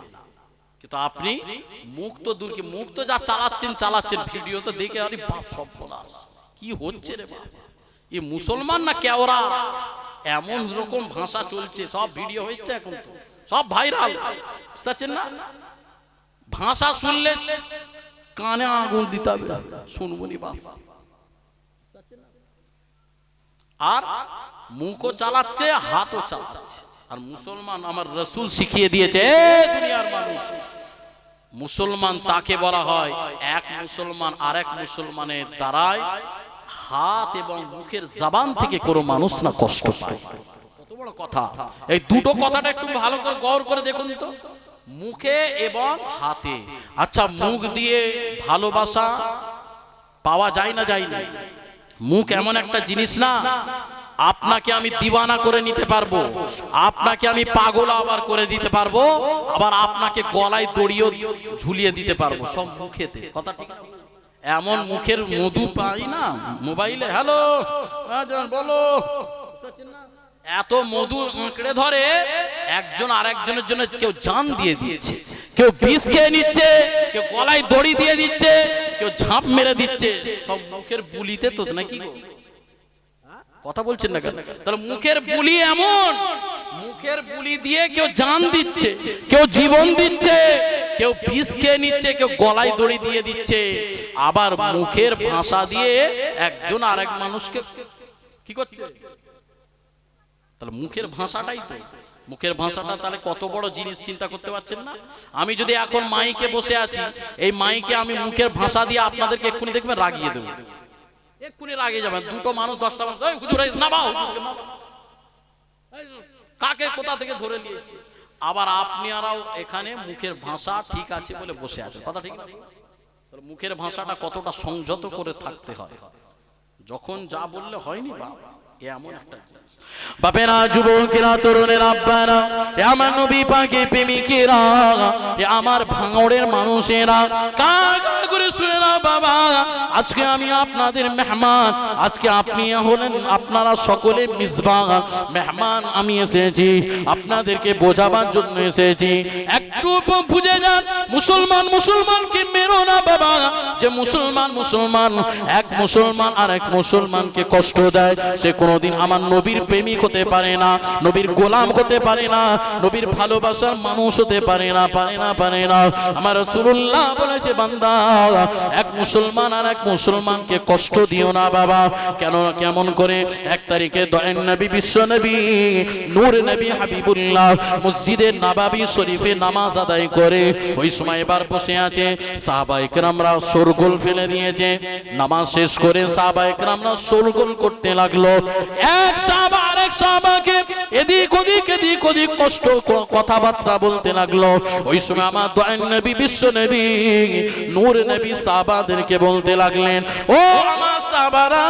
S1: কিন্তু আপনি মুখ তো দূর কি, মুখ তো যা চালাচ্ছেন ভিডিও তো দেখে আরে বাপ সর্বনাশ, কি হচ্ছে রে বাপ, এই মুসলমান না কেওড়া, এমন রকম ভাষা চলছে, সব ভিডিও হচ্ছে এখন, তো সব ভাইরাল, বুঝতে না? ভাষা শুনলে কানে আগুন দিতে হবে, শুনবনি বাপ। আর মুখও চালাচ্ছে, হাতও চালাচ্ছে। আর মুসলমান আমার রাসূল শিখিয়ে দিয়েছে, দুনিয়ার মানুষ, মুসলমান তাকে বলা হয় এক মুসলমান আরেক মুসলমানের দ্বারায় হাত এবং মুখের জবান থেকে কোনো মানুষ না কষ্ট পায়। কত বড় কথা! এই দুটো কথাটা একটু ভালো করে গৌর করে দেখুন তো, মুখে এবং হাতে। আচ্ছা, মুখ দিয়ে ভালোবাসা পাওয়া যায় না, যায় না? মুখ এমন একটা জিনিস না, আপনাকে আমি দিওয়ানা করে নিতে পারবো, আপনাকে আমি পাগল আবার করে দিতে পারবো, আবার আপনাকে গলায় দড়িও ঝুলিয়ে দিতে পারবো, সব মুখেতে। কথা ঠিক? এমন মুখের মধু পাই না মোবাইলে, হ্যালো বলো, এত মধু আঁকড়ে ধরে, একজন আরেকজনের জন্য কেউ জান দিয়ে দিচ্ছে, কেউ বিষ খেয়ে নিচ্ছে, কেউ গলায় দড়ি দিয়ে দিচ্ছে, কেউ ঝাঁপ মেরে দিচ্ছে, সব মুখের বুলিতে তো নাকি? কথা বলছেন না কেন? তাহলে মুখের বুলি এমন, মুখের বুলি দিয়ে কেউ জান দিচ্ছে, কেউ জীবন দিচ্ছে, কেউ বিষ খেয়ে নিচ্ছে, কেউ গলায় দড়ি দিয়ে দিচ্ছে, আবার মুখের ভাষা দিয়ে একজন আরেক মানুষকে কি করছে? তাহলে মুখের ভাষাটাই তো, মুখের ভাষাটা তাহলে কত বড় জিনিস চিন্তা করতে পারছেন না? আমি যদি এখন মাইকে বসে আছি, এই মাইকে আমি মুখের ভাষা দিয়ে আপনাদেরকে এক্ষুনি দেখবেন রাগিয়ে দেবো, এক্ষুনি রাগে যাবেন। দুটো মানুষ 10টা মানুষ, এই হুজুর নামাও, কাকে কোথা থেকে ধরে নিয়েছি। আবার আপনারাও এখানে মুখের ভাষা ঠিক আছে বলে বসে আছেন, কথা ঠিক না? মুখের ভাষাটা কতটা সংযত করে থাকতে হয়, যখন যা বললে হয়নি বাপ, এমন একটা বাপেরা, যুবকেরা, তরুণেরা, আব্বারা, আমার নবী পাকের প্রেমিকেরা, আমার ভাঙড়ের মানুষেরা, কাকা করে শুনে না বাবা, আজকে আমি আপনাদের মেহমান, আজকে আপনি হলেন, আপনারা সকলে মিসবাহ মেহমান। আমি এসেছি আপনাদেরকে বোঝাবার জন্য এসেছি, একটু বুঝে যান। মুসলমানকে মেরো না বাবা, যে মুসলমান এক মুসলমান আর এক মুসলমানকে কষ্ট দেয়, সে কোনোদিন আমার নবীর প্রেমিক হতে পারে না, নবীর গোলাম হতে পারে না, নবীর ভালোবাসার মানুষ হতে পারে না। আমার রাসূলুল্লাহ বলেছে, বান্দা, এক মুসলমান আর এক মুসলমানকে কষ্ট দিও না বাবা। কেমন করে? 1 তারিখে দয়ান নবী, বিশ্ব নবী, নূর নবী হাবিবুল্লাহ মসজিদে নববী শরীফে নামাজ আদায় করে ওই সময় এবার বসে আছে, সাহাবায়ে কেরামরা শোরগোল ফেলে দিয়েছে। নামাজ শেষ করে সাহাবায়ে কেরামরা শোরগোল করতে লাগলো। এক সাহাবা সাহাবা আরেক সাহাবাকে এদিক ওদিক কষ্ট কথাবার্তা বলতে লাগলো। ওই সময় আমার দয়ার নবী বিশ্ব নবী নূর নবী সাহাবাদেরকে বলতে লাগলেন, ও আমার সাহাবারা,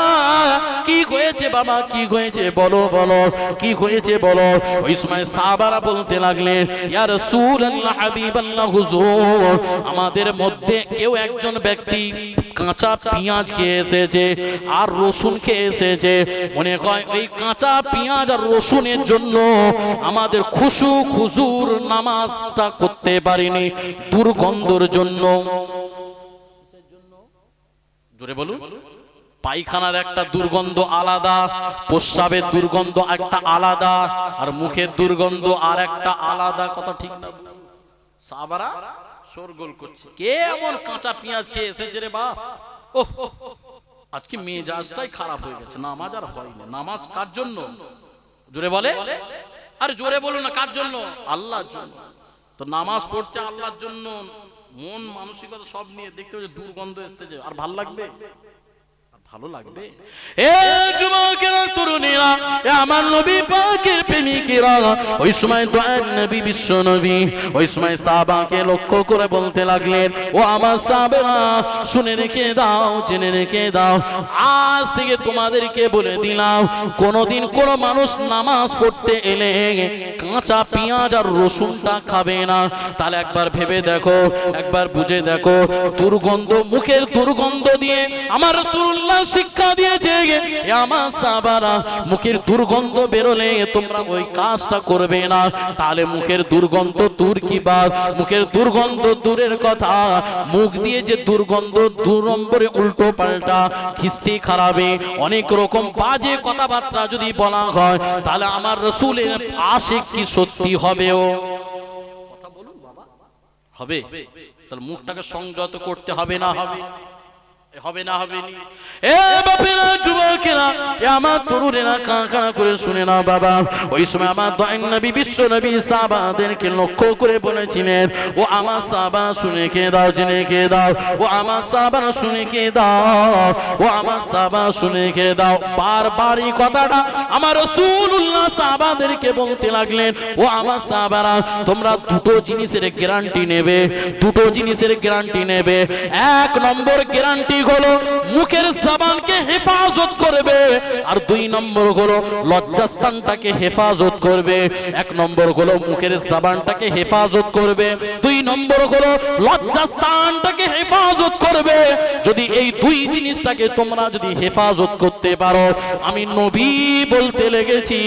S1: কি হয়েছে বাবা, কি হয়েছে বলো বলো, কি হয়েছে বলো। ওই সময় সাহাবারা বলতে লাগলেন, ইয়া রাসূলুল্লাহ, হাবিবাল্লাহ, হুজুর, আমাদের মধ্যে কেউ একজন ব্যক্তি কাঁচা পেঁয়াজ খেয়ে এসেছে আর রসুন খেয়ে এসেছে। মনে হয় ওই কাঁচা পেঁয়াজ আর রসুনের জন্য আমাদের খুশুর নামাজটা করতে পারিনি, দুর্গন্ধর জন্য। জোরে বলুন। পায়খানার একটা দুর্গন্ধ আলাদা, প্রস্রাবের দুর্গন্ধ একটা আলাদা, আর মুখের দুর্গন্ধ আর একটা আলাদা। কথা ঠিক না? সাহাবারা শোরগোল করছে, কে এমন কাঁচা পেঁয়াজ খেয়ে এসেছে রে বাপ। ওহ, আজকে মেজাজটাই খারাপ হয়ে গেছে, নামাজ আর হয়নি। নামাজ কার জন্য? জোরে বলে, আর জোরে বলুন না, কার জন্য? আল্লাহর জন্য। তো নামাজ পড়তে আল্লাহর জন্য, মন মানসিকতা সব নিয়ে দেখতে হবে, দুর্গন্ধ আসতেছে, আর ভাল লাগবে? ভালো লাগবে? এ যুবকেরা, তরুণীরা, আমার নবী পাকের প্রেমিকেরা, ওই সময় দয়ার নবী বিশ্ব নবী ওই সময় সাহাবাকে লক্ষ্য করে বলতে লাগলেন, ও আমার সাহাবেরা, শুনে রেখে দাও, জেনে রেখে দাও, আজ থেকে তোমাদেরকে বলে দিলাম, কোনদিন কোন মানুষ নামাজ পড়তে এলে কাঁচা পেঁয়াজ আর রসুনটা খাবে না। তাহলে একবার ভেবে দেখো, একবার বুঝে দেখো, দুর্গন্ধ, মুখের দুর্গন্ধ দিয়ে আমার রাসূলুল্লাহ শিক্ষা দিয়েছে, আমার সাহাবারা, মুখের দুর্গন্ধ বেরোলে তোমরা ওই কাজটা করবে না। তাহলে মুখের দুর্গন্ধ দূর কি বাদ, মুখের দুর্গন্ধ দূরের কথা, মুখ দিয়ে যে দুর্গন্ধ, দু নম্বরে উল্টো পাল্টা খিস্তি খারাপে অনেক রকম বাজে কথাবার্তা যদি বলা হয়, তাহলে আমার রাসূলের আশিক কি সত্যি হবেও? কথা বলুন বাবা, হবে? তাহলে মুখটাকে সংযত করতে হবে না হবে? হবে না হবে নি? এ বাপেরা, যুবকেরা, আমার তরুণেরা, কাঁকড়া করে শুনে নাও বাবা। ওই সময় আমার দয়ার নবী বিশ্ব নবী সাহাবাদেরকে লক্ষ্য করে বলেছিলেন, ও আমার সাহাবারা, শুনে কে দাও, জেনে কে দাও, ও আমার সাহাবারা, শুনে কে দাও, ও আমার সাহাবারা, শুনে কে দাও। বারবার এই কথাটা আমার রাসূলুল্লাহ সাহাবাদেরকে বলতে লাগলেন, ও আমার সাহাবারা, তোমরা দুটো জিনিসের গ্যারান্টি নেবে, দুটো জিনিসের গ্যারান্টি নেবে। এক নম্বর গ্যারান্টি হলো মুখের জবানকে হেফাজত করবে, আর দুই নম্বর হলো লজ্জাস্থানটাকে হেফাজত করবে। এক নম্বর হলো মুখের জবানটাকে হেফাজত করবে, দুই নম্বর হলো লজ্জাস্থানটাকে হেফাজত করবে। যদি এই দুই জিনিসটাকে তোমরা যদি হেফাজত করতে পারো, আমি নবী বলতে লেগেছি,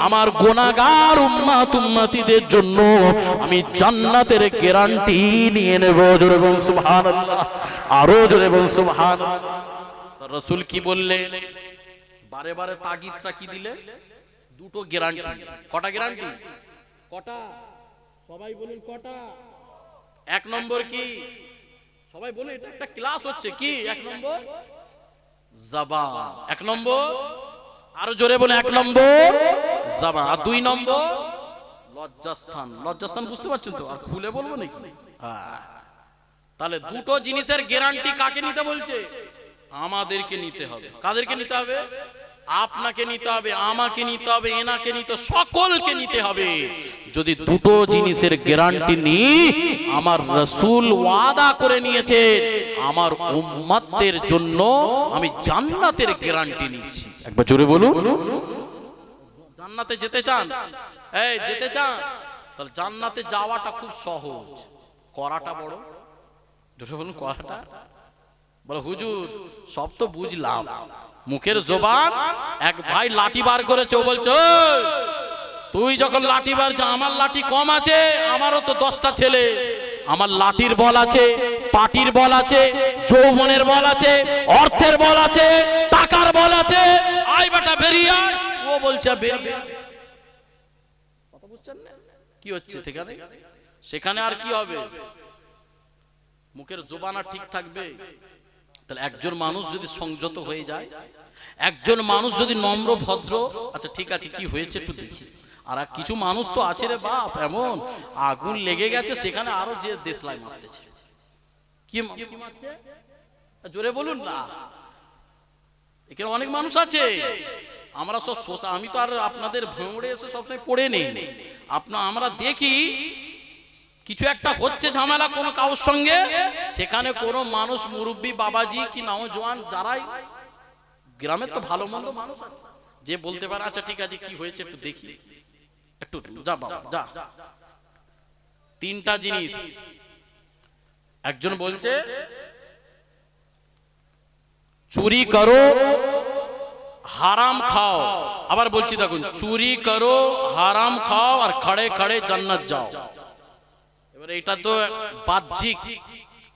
S1: আমার গুনাহগার উম্মত উম্মতিদের জন্য আমি জান্নাতের গ্যারান্টি নিয়ে নেব। জোরে বলুন সুবহানাল্লাহ, আরো জোরে বলুন সুবহানাল্লাহ। রাসূল কি বললেন? বারে বারে তাগিদটা কি দিলে? দুটো গ্যারান্টি। কটা গ্যারান্টি? কটা? সবাই বলুন কটা? এক নম্বর কি? সবাই বলে, এটা একটা ক্লাস হচ্ছে। কি এক নম্বর? জবান। এক নম্বর, আরো জোরে বলে, এক নম্বর জবান। আর দুই নম্বর লজ্জাস্থান। লজ্জাস্থান বুঝতে পারছেন তো? আর খুলে বলবো নাকি? হ্যাঁ। তাহলে দুটো জিনিসের গ্যারান্টি কাকে নিতে বলছে? আমাদেরকে নিতে হবে। কাদেরকে নিতে হবে? আপনাকে নিতে হবে, আমাকে নিতে হবে, এনাকে নিতে, সকলকে নিতে হবে। যদি দুটো জিনিসের গ্যারান্টি নিই, আমার রাসূল ওয়াদা করে নিয়েছে, আমার উম্মতদের জন্য আমি জান্নাতের গ্যারান্টি নিচ্ছি। একবার জোরে বলুন। জান্নাতে যেতে চান? এই যেতে চান? তাহলে জান্নাতে যাওয়াটা খুব সহজ, করাটা বড়। জোরে বলুন, করাটা বলো। হুজুর সব তো বুঝলাম, মুখের জবান। এক ভাই লাঠি বার করেছে, ও বলছে, তুই যখন লাঠি বার, আমার লাঠি কম আছে, আমারও তো 10টা ছেলে, আমার লাঠির বল আছে, পাটির বল আছে, যৌবনের বল আছে, অর্থের বল আছে, টাকার বল আছে, আয় বেটা বেরিয়ে আয়। ও বলছে বেরিয়ে। কথা বুঝছেন না কি হচ্ছে সেখানে? সেখানে আর কি হবে? মুখের জবান আর ঠিক থাকবে? তাহলে একজন মানুষ যদি সংযত হয়ে যায়, একজন মানুষ যদি নম্র ভদ্র, আচ্ছা ঠিক আছে কি হয়েছে একটু দেখি। আর কিছু মানুষ তো আছে রে বাপ, এমন আগুন লেগে গেছে সেখানে আরো যে দেশলাই মারতেছে। কি মারছে? জোরে বলুন না। এখানে অনেক মানুষ আছে, আমরা সব আমি তো আর আপনাদের ভোঁড়ে এসে সবসময় পড়ে নেই, আমরা দেখি কিছু একটা হচ্ছে ঝামেলা কোনো কারোর সঙ্গে, সেখানে কোনো মানুষ মুরব্বী বাবাজি কি নওজোয়ান যারাই গ্রামের তো ভালো মন্দ মানুষ আছে, যে বলতে পারে আচ্ছা ঠিক আছে কি হয়েছে একটু দেখি, একটু যা বাবা যা। তিনটা জিনিস, একজন বলছে চুরি করো হারাম খাও, আবার বলছি দেখুন চুরি করো হারাম খাও আর খড়ে খড়ে জান্নাত যাও। এবার এটা তো বাহ্যিক,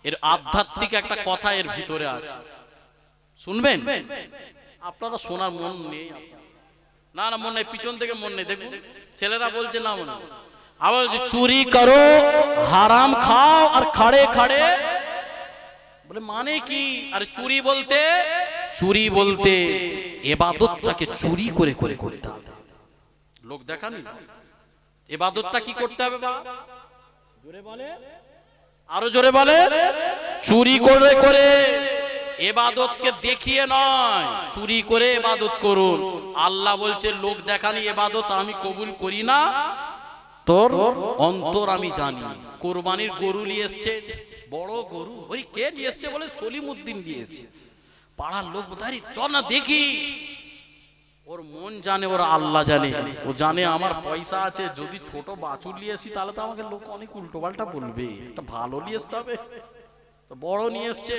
S1: এর আধ্যাত্মিক একটা কথা এর ভিতরে আছে, শুনবেন? আপনারা শোনার মন নেই? না না মন নেই, পিছন থেকে মন নেই, দেখুন ছেলেরা বলছে না মনে। আবার বলছে চুরি করো হারাম খাও আর খড়ে খড়ে, বলে মানে কি? আর চুরি বলতে ইবাদতটাকে চুরি করে করে করতে হবে। লোক দেখানি ইবাদতটা কি করতে হবে বাবা? জোরে বলে, আরো জোরে বলে, চুরি করে করে ইবাদতকে দেখিয়ে নয়, চুরি করে ইবাদত করুন। আল্লাহ বলছে লোক দেখানি ইবাদত আমি কবুল করি না, তোর অন্তর আমি জানি। কোরবানির গরু নিয়ে এসছে, বড় গরু, ওই কে নিয়ে এসছে বলে সলিমউদ্দিন নিয়ে এসছে, পাড়ার লোক বোধারি চল না দেখি। ওর মন জানে, ওর আল্লাহ জানে, ও জানে আমার পয়সা আছে, যদি ছোট বাছুর নিয়ে আসি তাহলে তো আমাকে লোক অনেক উল্টো পাল্টা বলবে, একটা ভালো নিয়ে আসতে হবে। বড় নিয়ে এসছে,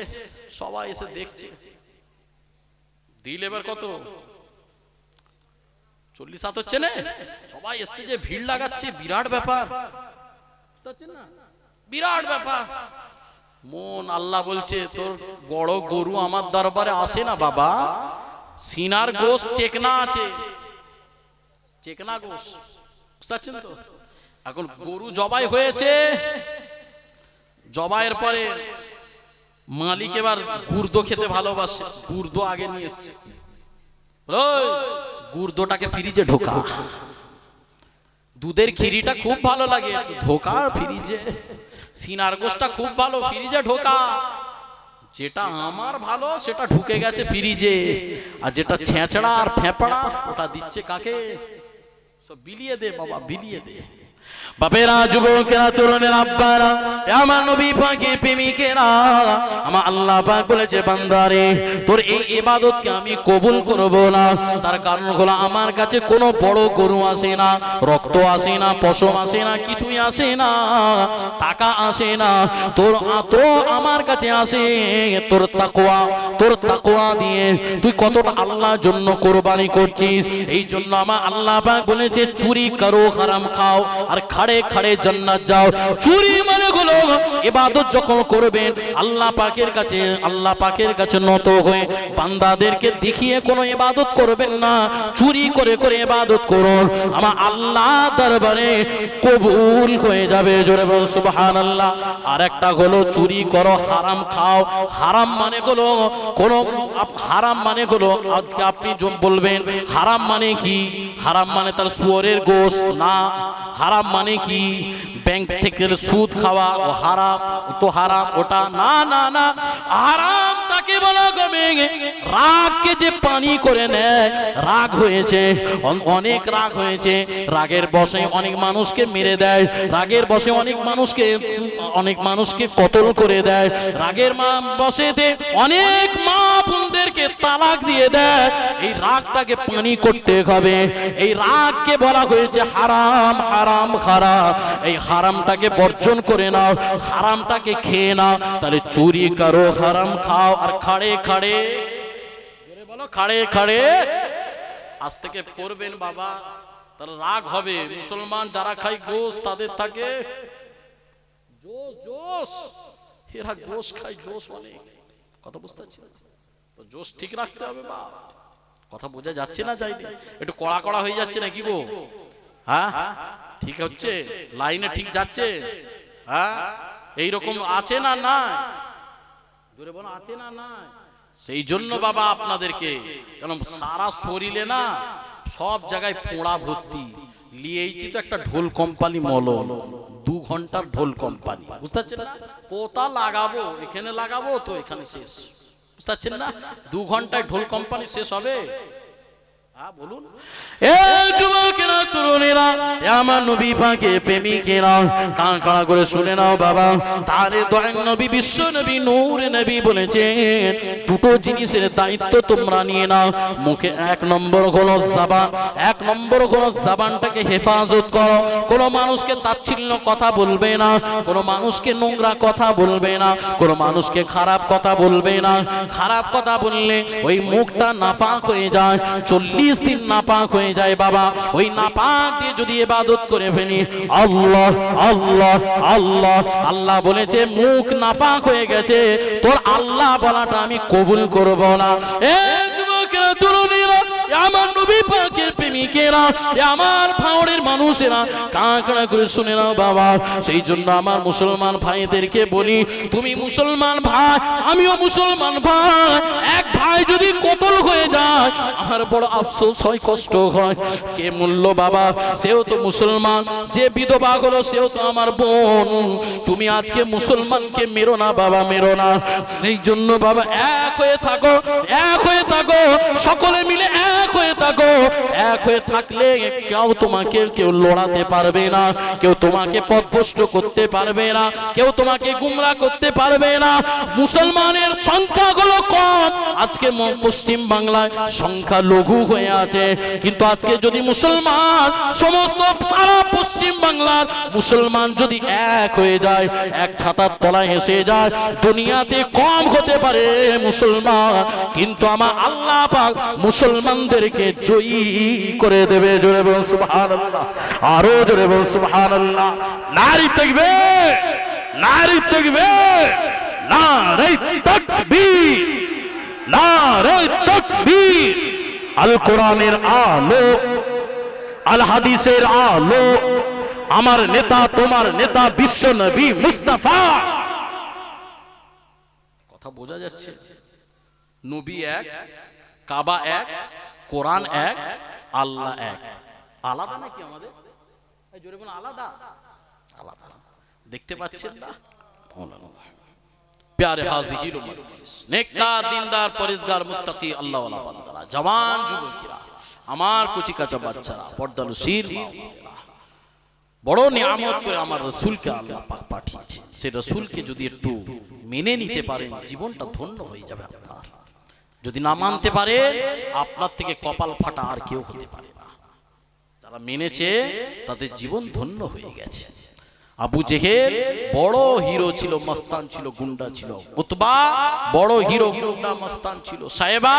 S1: সবাই এসে দেখছে। দিল এবার কত? 40-7 হচ্ছে না? সবাই এসছে যে ভিড় লাগাচ্ছে, বিরাট ব্যাপার, বিরাট ব্যাপার। মন আল্লাহ বলছে তোর বড় গরু আমার দরবারে আসে না বাবা, সিনার গোশ চেকনা আছে, চেকনা গোশ, বুঝতে পারছেন তো? এখন গরু জবাই হয়েছে, জবাইয়ের পরে মালিক এবার গুর্দো খেতে ভালোবাসে, গুর্দো আগে নিয়ে এসছে, গুর্দোটাকে ফ্রিজে ঢোকা, দুধের খিরিটা খুব ভালো লাগে, ঢোকা ফ্রিজে, সিনার গোশটা খুব ভালো, ফ্রিজে ঢোকা, যেটা আমার ভালো সেটা ঢুকে গেছে ফ্রিজে, আর যেটা ছেঁচড়া আর ফেঁপড়া ওটা দিচ্ছে কাকে? সব বিলিয়ে দে বাবা, বিলিয়ে দে। বাপেরা, যুবকেরা, তরুণেরা, আব্বারা, আমার নবী পাকের প্রেমিকেরা, আমার আল্লাহ পাক বলেছে বান্দারে তোর এই ইবাদতকে আমি কবুল করব না। তার কারণ হলো আমার কাছে কোনো বড় গরু আসে না, রক্ত আসে না, পশম আসে না, কিছুই আসে না, টাকা আসে না, তোর আমার কাছে আসে তোর তাকওয়া। তোর তাকওয়া দিয়ে তুই কতটা আল্লাহর জন্য কোরবানি করছিস। এই জন্য আমার আল্লাহ পাক বলেছে চুরি করো হারাম খাও আর খাড়ে খাড়ে জান্নাত যাও। চুরি মানে হলো ইবাদত যখন করবেন আল্লাহ পাকের কাছে নত হয়ে বান্দাদেরকে দেখিয়ে কোনো ইবাদত করবেন না, চুরি করে করে ইবাদত করুন, আমার আল্লাহ দরবারে কবুল হয়ে যাবে। জোরে বল সুবহানাল্লাহ। আর একটা হলো চুরি করো হারাম খাও। হারাম মানে হলো কোন, হারাম মানে হলো আজকে আপনি বলবেন হারাম মানে কি? হারাম মানে তার শুয়োরের গোশ না। হারাম মানে কি? ব্যাংক থেকে সুদ খাওয়া ও হারাম, তো হারাম ওটা না, না না। হারাম তাকে বলা হবে রাগকে যে পানি করে নেয়, রাগ হয়েছে, অনেক রাগ হয়েছে, রাগের বশে অনেক মানুষকে মেরে দেয়, রাগের বশে অনেক মানুষকে কতল করে দেয়, রাগের বশেতে অনেক মা বোনদেরকে তালাক দিয়ে দেয়। এই রাগটাকে পানি করতে হবে, এই রাগকে বলা হয়েছে হারাম। হারাম খারাপ, এই হারামটাকে বর্জন করে নাও, হারামটাকে খেয়ে নাও। তাহলে চুরি করো হারাম খাও আর খাড়ে খাড়ে, বলো খাড়ে খাড়ে আজ থেকে করবেন বাবা, তার রাগ হবে। মুসলমান যারা খায় গোশ তাদের থাকে জোশ, জোশ, এরা গোশ খায়, জোশ অনেক। কথা বুঝতে পারছি তো, জোশ ঠিক রাখতে হবে বা কথা বোঝা যাচ্ছে না? যাইনি একটু কড়া কড়া হয়ে যাচ্ছে না কি গো? হ্যাঁ ঠিক হচ্ছে, লাইনে ঠিক যাচ্ছে? হ্যাঁ এইরকম আছে না না? দূরে বলো আছে না না? সেই জন্য বাবা আপনাদেরকে, কারণ সারা শরীরে না সব জায়গায় পোড়া ভর্তি, লিয়েছি তো একটা ঢোল কোম্পানি মলম, 2 ঘন্টার ঢোল কোম্পানি, বুঝতে পারছেন না? কোথা লাগাবো, এখানে লাগাবো তো এখানে শেষ, বুঝতে পারছেন না? 2 ঘন্টায় ঢোল কোম্পানি শেষ হবে? হ্যাঁ বলুন। এ যুবকেরা, তরুণেরা, আমার নবী পাকের প্রেমিকেরা, কান খাড়া করে শুনে নাও বাবা। তারে দয়াল নবী, বিশ্ব নবী, নূর নবী বলেছেন দুটো জিনিসের দায়িত্ব তোমরা নিয়ে নাও। মুখে এক নম্বর হলো জবান, এক নম্বর হলো জবানটাকে হেফাজত করো। কোনো মানুষকে তাচ্ছিল্য কথা বলবে না, কোনো মানুষকে নোংরা কথা বলবে না, কোনো মানুষকে খারাপ কথা বলবে না। খারাপ কথা বললে ওই মুখটা নাপাক হয়ে যায়, 40 দিন নাপাক হয়ে যায় বাবা। ওই নাপাক দিয়ে যদি ইবাদত করে ফেলি, আল্লাহ আল্লাহ আল্লাহ আল্লাহ বলেছে মুখ নাপাক হয়ে গেছে, তোর আল্লাহ বলাটা আমি কবুল করব না। এ যুবকেরা, তরুণীরা, আমার নবী পাকের প্রেমিকেরা, আমার ভাওরের মানুষেরা, কাঁকড়া করে শুনে নাও বাবা। সেই জন্য আমার মুসলমান ভাইদেরকে বলি, তুমি মুসলমান ভাই, আমিও মুসলমান ভাই। এক ভাই যদি কতল হয়ে যায় আমার বড় আফসোস হয়, কষ্ট হয়। কে মূল্য বাবা? সেও তো মুসলমান। যে বিধবা হলো সেও তো আমার বোন। তুমি আজকে মুসলমানকে মেরো না বাবা, মেরো না। সেই জন্য বাবা এক হয়ে থাকো, এক হয়ে থাকো, সকলে মিলে এক হয়ে থাকো। এক হয়ে থাকলে কেউ তোমাকে কেউ লড়াতে পারবে না, কেউ তোমাকে পথভ্রষ্ট করতে পারবে না, কেউ তোমাকে গুমরা করতে পারবে না। মুসলমানের সংখ্যা গুলো কম, আজকে পশ্চিম বাংলায় সংখ্যা লঘু হয়ে আছে। কিন্তু আজকে যদি মুসলমান সমস্ত সারা পশ্চিম বাংলার মুসলমান যদি এক হয়ে যায়, এক ছাতার তলায় এসে যায়, দুনিয়াতে কম হতে পারে মুসলমান, কিন্তু আমার আল্লাহ পাক মুসলমানদেরকে জয়ী করে দেবে। জোরে বলুন সুবহানাল্লাহ, আরো জোরে বলুন সুবহানাল্লাহ। নারী তাকবীর, নারী তাকবীর, নারী তাকবীর, নারী তাকবীর। আল কোরআনের আলো, আল হাদিসের আলো, আমার নেতা তোমার নেতা বিশ্ব নবী মুস্তাফা। কথা বোঝা যাচ্ছে? নবী এক, কাবা এক, কোরআন এক, আল্লাহ এক। আলাদা নাকি আমাদের? জোরে বলুন আলাদা, আলাদা। দেখতে পাচ্ছেন না? প্যারে হাজির উম্মত, নেককার, দিনদার, পরেজগার, মুত্তাকি, আল্লাহ ওয়ালা বান্দারা, জওয়ান যুবকেরা, আমার কুচি কাঁচা বাচ্চারা, পর্দানশীল মা-বোনেরা, বড় নিয়ামত করে আমার রাসূলকে আল্লাহ পাক পাঠিয়েছে। সেই রাসূলকে যদি একটু মেনে নিতে পারেন, জীবনটা ধন্য হয়ে যাবে আপনার। যদি না মানতে পারে, আপনার থেকে কপাল ফাটা আর কেউ হতে পারে না। যারা মেনেছে তাদের জীবন ধন্য হয়ে গেছে। আবু জেহেল বড় হিরো ছিল, মস্তান ছিল, গুন্ডা ছিল। উতবা বড় হিরো, গুন্ডা, মস্তান ছিল। সাহেবা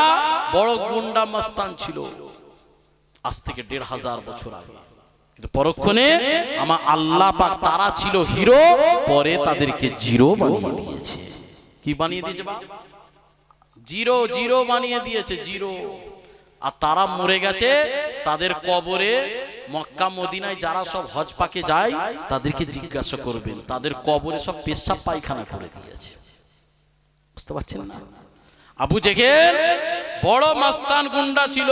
S1: বড় গুন্ডা, মস্তান ছিল, আজ থেকে 1500 বছর আগে। কিন্তু পরক্ষণে আমার আল্লাহ পাক, তারা ছিল হিরো, পরে তাদেরকে জিরো বানিয়ে দিয়েছে। কি বানিয়ে দিয়েছে? জিরো, জিরো বানিয়ে দিয়েছে, জিরো। আর তারা মরে গেছে, তাদের কবরে মক্কা মদিনায় যারা সব হজ পাকে যায় তাদেরকে জিজ্ঞাসা করবেন, তাদের কবরে সব পেশাব পায়খানা করে দিয়েছে। বুঝতে পারছেন না? আবু জেহেল বড় মস্তান গুন্ডা ছিল,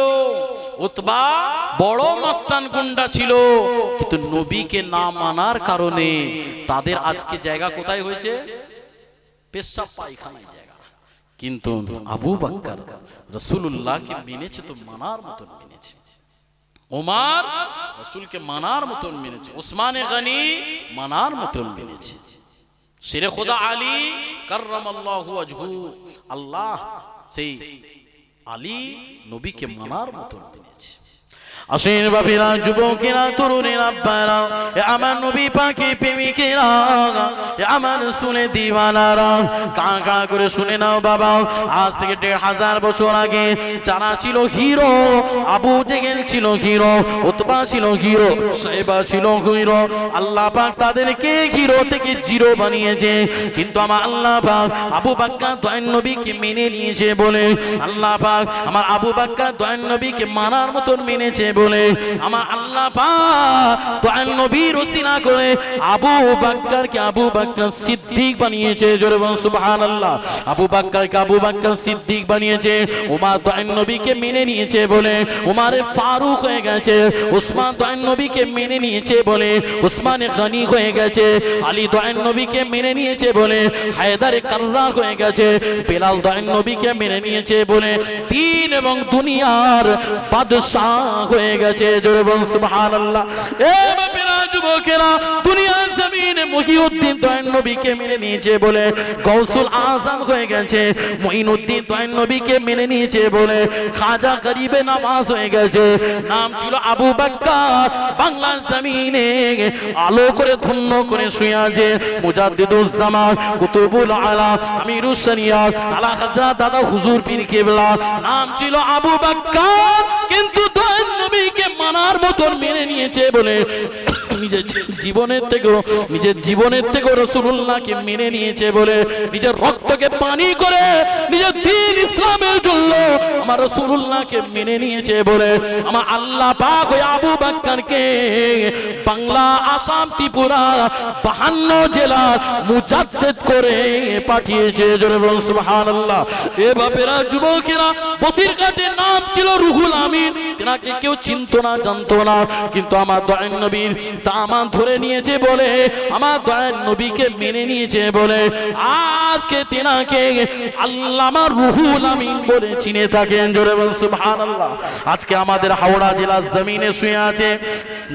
S1: উতবা বড় মস্তান গুন্ডা ছিল, কিন্তু নবীকে না মানার কারণে তাদের আজকে জায়গা কোথায় হয়েছে? পেশাব পায়খানায় জায়গা। কিন্তু আবু বকর রাসূলুল্লাহকে মেনেছে তো মানার মতন মেনেছে। ওমর রাসূলকে মানার মতন মেনেছে। উসমানে গনি মানার মতন মেনেছে। শেরে খোদা আলী কাররামাল্লাহু ওয়াজহু, আল্লাহ সেই আলী নবীকে মানার মতন মেনেছে। আসেন বাপেরা, যুবকেরা, তরুণেরা, আব্বারা, আমার নবী পাকের প্রেমিকেরা, আমার শুনে দিওয়ানারা, কান খাড়া করে শুনে নাও বাবা। আজ থেকে 1500 বছর আগে যারা ছিল হিরো, আবু জেহেল ছিল হিরো, উতবা ছিল হিরো, সাহেবা ছিল হিরো, আল্লাহ পাক তাদেরকে হিরো থেকে জিরো বানিয়েছে। কিন্তু আমার আল্লাহ পাক আবু বকর দয়াল নবীকে মেনে নিয়েছে বলে, আল্লাহ পাক আমার আবু বকর দয়াল নবীকে মানার মতন মেনেছে বলে আমার আল্লাহ পাক দয়াল নবীর ওসিলা করে আবু বকরকে আবু বকর সিদ্দিক বানিয়েছে। জোরে বলুন সুবহানাল্লাহ। আবু বকরকে আবু বকর সিদ্দিক বানিয়েছে। ওমর দয়াল নবীকে মেনে নিয়েছে বলে ওমরে ফারুক হয়ে গেছে। উসমান দয়াল নবীকে মেনে নিয়েছে বলে উসমানে গনি হয়ে গেছে। আলী দয়াল নবীকে মেনে নিয়েছে বলে হায়দারে কাররার হয়ে গেছে। বেলাল দয়াল নবীকে মেনে নিয়েছে বলে দ্বীন এবং দুনিয়ার বাদশাহ হয়ে গেছে। জোরে বলুন সুবহানাল্লাহ। এ বাপেরা যুবকেরা, দুনিয়ার জমিনে মহিউদ্দিন দয়াল নবীকে মেনে নিয়েছে বলে গৌসুল আজম হয়ে গেছে। মঈনুদ্দিন দয়াল নবীকে মেনে নিয়েছে বলে খাজা গরিবে নামাজ হয়ে গেছে। নাম ছিল আবু বকর। বাংলার জমিনে আলো করে ধন্য করে শুয়ে আছে মুজাদ্দিদুজ জামান কুতুবুল আলা আমিরুস শরিয়াত আলা হযরত দাদা হুজুর পীর কিবলা। নাম ছিল আবু বকর, কিন্তু দয়াল নবীকে মানার মতন মেনে নিয়েছে বলে নিজের জীবনের থেকে রাসূলুল্লাহকে মেনে নিয়েছে বলে নিজের রক্তকে পানি করে নিজের দ্বীন ইসলামের জন্য আমার রাসূলুল্লাহকে মেনে নিয়েছে বলে আমার আল্লাহ পাক ওই আবু বকরকে বাংলা, আসাম, ত্রিপুরা 52 জেলা মুজাদ্দিদ করে পাঠিয়েছে। জোরে বলুন সুবহানাল্লাহ। এ বাপেরা যুবকেরা, বসিরঘাটের নাম ছিল রুহুল আমিন। তেনাকে কেউ চিনতো না, জানতো না, কিন্তু আমার দয়াল নবীর দামান ধরে নিয়েছে বলে আমার দয়াল নবীকে মেনে নিয়েছে বলে আজকে তেনাকে আল্লামা রুহুল আমিন বলে চিনে থাকেন। জোরে বলুন সুবহানাল্লাহ। আজকে আমাদের হাওড়া জেলার জমিনে শুয়ে আছে।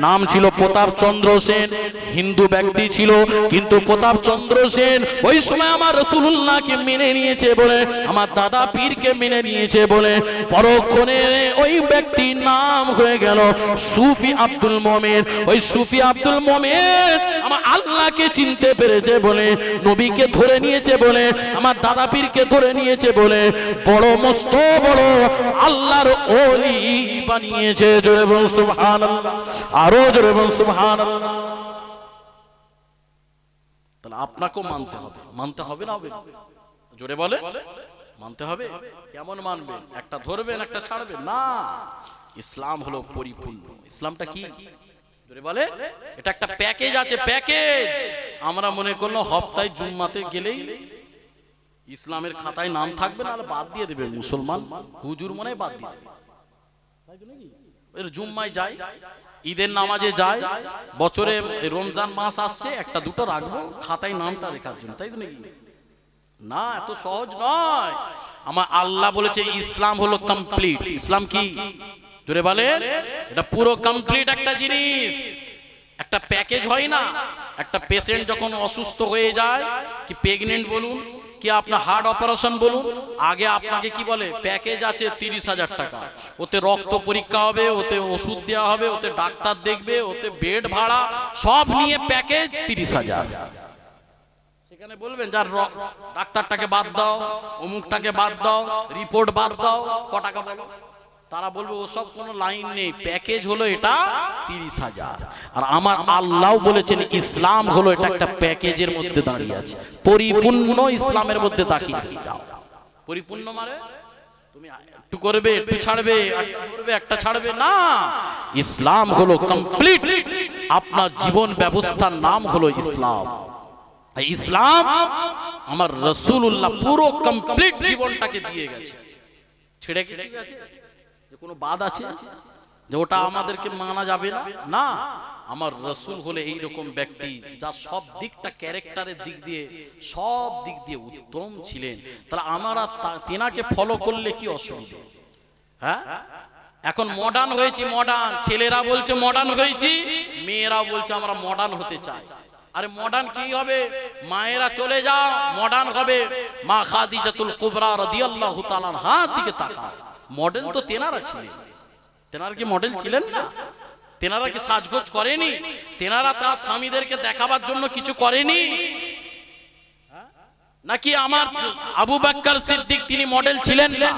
S1: নাম ছিল প্রতাপ চন্দ্র সেন। হিন্দু ব্যক্তি ছিল, কিন্তু প্রতাপ চন্দ্র সেন ওই সময় আমার রাসূলুল্লাহকে মেনে নিয়েছে বলে আমার দাদা পীরকে মেনে নিয়েছে বলে পরক্ষণে ওই ব্যক্তির নাম হয়ে গেল সুফি আব্দুল মোমেন। ওই সুফি আব্দুল মোমেন আমার আল্লাহকে চিনতে পেরেছে বলে নবীকে ধরে নিয়েছে বলে আমার দাদা পীরকে ধরে নিয়েছে বলে বড় মস্ত বড় আল্লাহর ওলি বানিয়েছে। জোরে বলুন সুবহানাল্লাহ। আরো জোরে বলুন সুবহানাল্লাহ। তাহলে আপনাকেও মানতে হবে না? হবে জোরে বলে মানতে হবে। কেমন মানবেন? একটা ধরবেন, একটা ছাড়বেন না। ইসলাম হলো পরিপূর্ণ। ইসলামটা কি? জোরে বলে। এটা একটা প্যাকেজ আছে, প্যাকেজ। আমরা মনে করলো হপ্তায় জুম্মাতে গেলেই ইসলামের খাতায় নাম থাকবে, না বাদ দিয়ে দেবে মুসলমান হুজুর মনে বাদ দিয়ে দেবে। জুম্মায় যায়, ঈদের নামাজে যায়, বছরে রমজান মাস আসছে একটা দুটো রাখবো খাতায় নামটা রেখার জন্য, তাই তো নাকি? না, এত সহজ নয়। আমার আল্লাহ বলেছে ইসলাম হলো কমপ্লিট। ইসলাম কি? জোরে বলেন। এটা পুরো কমপ্লিট একটা জিনিস, একটা প্যাকেজ হয় না। একটা পেশেন্ট যখন অসুস্থ হয়ে যায়, কি প্রেগনেন্ট বলুন, কি আপনার হার্ট অপারেশন বলুন, আগে আপনাকে কি বলে প্যাকেজ আছে 30,000 টাকা। ওতে রক্ত পরীক্ষা হবে, ওতে ওষুধ দেওয়া হবে, ওতে ডাক্তার দেখবে, ওতে বেড ভাড়া সব নিয়ে প্যাকেজ 30,000। সেখানে বলবেন যার ডাক্তারটাকে বাদ দাও, অমুকটাকে বাদ দাও, রিপোর্ট বাদ দাও, ক টাকা বলো? তারা বলবে ওসব কোনো লাইন নেই, প্যাকেজ হলো এটা 30,000। আর আমার আল্লাহ বলেছেন ইসলাম হলো এটা একটা প্যাকেজের মধ্যে দাঁড়িয়ে আছে, পরিপূর্ণ ইসলামের মধ্যে দাখিল হয়ে যাও। পরিপূর্ণ মানে তুমি একটু করবে, একটু ছাড়বে, একটা করবে, একটা ছাড়বে না। ইসলাম হলো কমপ্লিট। আপনার জীবন ব্যবস্থার নাম হলো ইসলাম। ইসলাম আমার রাসূলুল্লাহ পুরো কমপ্লিট জীবনটাকে দিয়ে গেছে। ছেড়ে কি ঠিক আছে? কোনো বাদ আছে যে ওটা আমাদেরকে মানা যাবে না? না, আমার রাসূল হলে এইরকম ব্যক্তি যা সব দিকটা ক্যারেক্টারের দিক দিয়ে সব দিক দিয়ে উত্তম ছিলেন। তাহলে আমরা তেনাকে ফলো করলে কি অসুবিধা? হ্যাঁ, এখন মডার্ন হয়েছি, মডার্ন ছেলেরা বলছে মডার্ন হয়েছি, মেয়েরা বলছে আমরা মডার্ন হতে চাই। আরে মডার্ন কি হবে? মায়েরা চলে যাও, মডার্ন হবে। মা খাদিজাতুল কুবরা রাদিয়াল্লাহু তাআলা আনহার দিকে তাকাও, মডেল তো তেনারা ছিলেন। তেনারা কি মডেল ছিলেন না? তেনারা কি সাজগোজ করেনি? তেনারা তার স্বামীদেরকে দেখাবার জন্য কিছু করেনি? নাকি আমার আবু বকর সিদ্দিক তিনি মডেল ছিলেন না?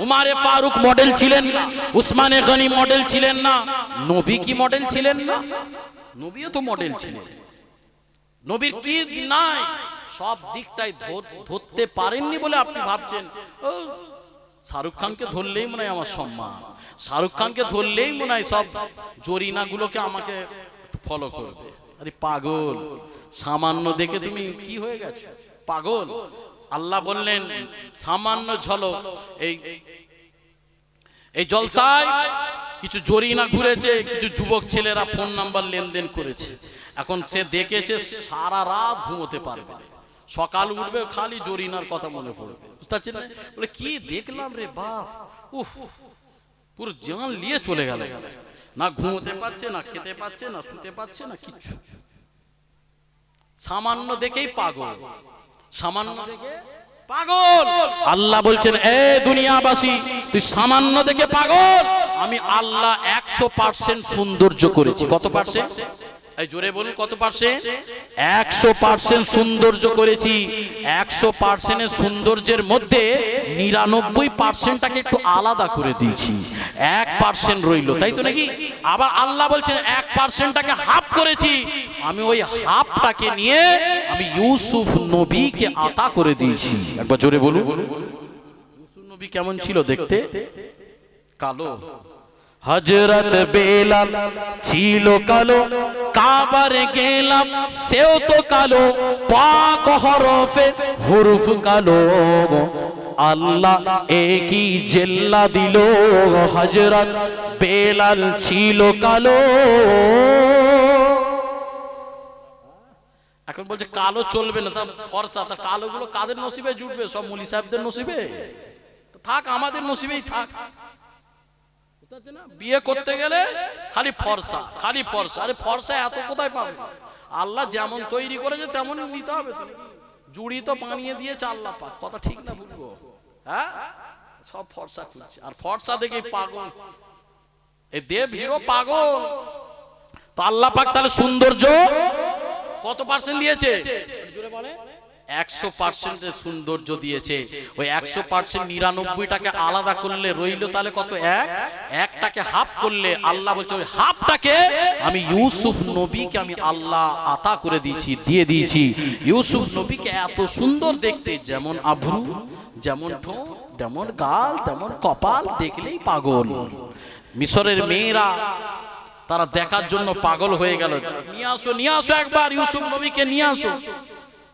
S1: উমারে ফারুক মডেল ছিলেন না? উসমানে গনি মডেল ছিলেন না? নবী কি মডেল ছিলেন না? নবীও তো মডেল ছিলেন। নবীর কি নাই? সব দিকটাই ধরতে পারেননি বলে আপনি ভাবছেন ও শাহরুখ খানকে ধরলেই মনে হয় আমার সম্মান, শাহরুখ খানকে ধরলেই মনে হয় সব জরিনা গুলোকে আমাকে ফলো করবে। আরে পাগল, সামান্য দেখে তুমি কি হয়ে গেছো পাগল। আল্লাহ বললেন সামান্য ঝলক, এই জলসায় কিছু জরিনা ঘুরেছে, কিছু যুবক ছেলেরা ফোন নাম্বার লেনদেন করেছে। এখন সে দেখেছে সারা রাত ঘুমোতে পারবে, সকাল উঠবে খালি জরিনার কথা মনে পড়বে। বুঝতে পারছেন? বলে কি দেখলাম রে বাপ, উফ, পুরো জান নিয়ে চলে গেল। না ঘুমোতে পারছে, না খেতে পারছে, না শুতে পারছে, না কিচ্ছু। সামান্য দেখেই পাগল, সামান্য দেখে পাগল। আল্লাহ বলছেন এ দুনিয়াবাসী, তুই সামান্য দেখে পাগল, আমি আল্লাহ 100% সৌন্দর্য করেছি। কত পার্সেন্ট? এই জোরে বলুন কত পার্সেন্ট? 100% সৌন্দর্য করেছি। 100% সৌন্দর্যের মধ্যে 99%টাকে একটু আলাদা করে দিয়েছি, 1% রইল, তাই তো নাকি? আবার আল্লাহ বলছেন 1%টাকে হাফ করেছি, আমি ওই হাফটাকে নিয়ে আমি ইউসুফ নবীকে আতা করে দিয়েছি। একবার জোরে বলুন। ইউসুফ নবী কেমন ছিল দেখতে? কালো। হযরত বেলাল ছিল কালো, কাবারে গেলাম সেও তো কালো, পাক হরফে হুরুফ কালো, আল্লাহ একই জেল্লা দিল, হযরত বেলাল ছিল কালো। এখন বলছে কালো চলবে না, সব ফর্সা। তা কালো গুলো কাদের নসিবে জুটবে? সব মুলি সাহেবদের নসিবে? থাক, আমাদের নসিবেই থাক। বিয়ে করতে গেলে খালি ফর্সা, খালি ফর্সা। আরে ফর্সা এত কোথায় পাবে? আল্লাহ যেমন তৈরি করেছে তেমন নিতে হবে। জুড়ি তো বানিয়ে দিয়েছে আল্লাহ পাক, কথা ঠিক না বুঝবো? হ্যাঁ, সব ফর্সা খুঁজছে, আর ফর্সা দেখে পাগল। এই দেব হিরো পাগল। তো আল্লাহ পাক তাহলে সৌন্দর্য কত পার্সেন্ট দিয়েছে? জোরে বলে 100% সৌন্দর্য দিয়েছে। ওই 100% 99টাকে আলাদা করলে রইল তাহলে কত? একটাকে হাফ করলে আল্লাহ বলছে ওই হাফটাকে আমি ইউসুফ নবীকে আমি আল্লাহ আতা করে দিয়েছি, দিয়ে দিয়েছি। ইউসুফ নবীকে এত সুন্দর দেখতে, যেমন আভ্রু, যেমন ঠোঁট, যেমন গাল, তেমন কপাল, দেখলেই পাগল। মিশরের মেয়েরা তারা দেখার জন্য পাগল হয়ে গেল। নিয়ে আসো, নিয়ে আসো, একবার ইউসুফ নবীকে নিয়ে আসো।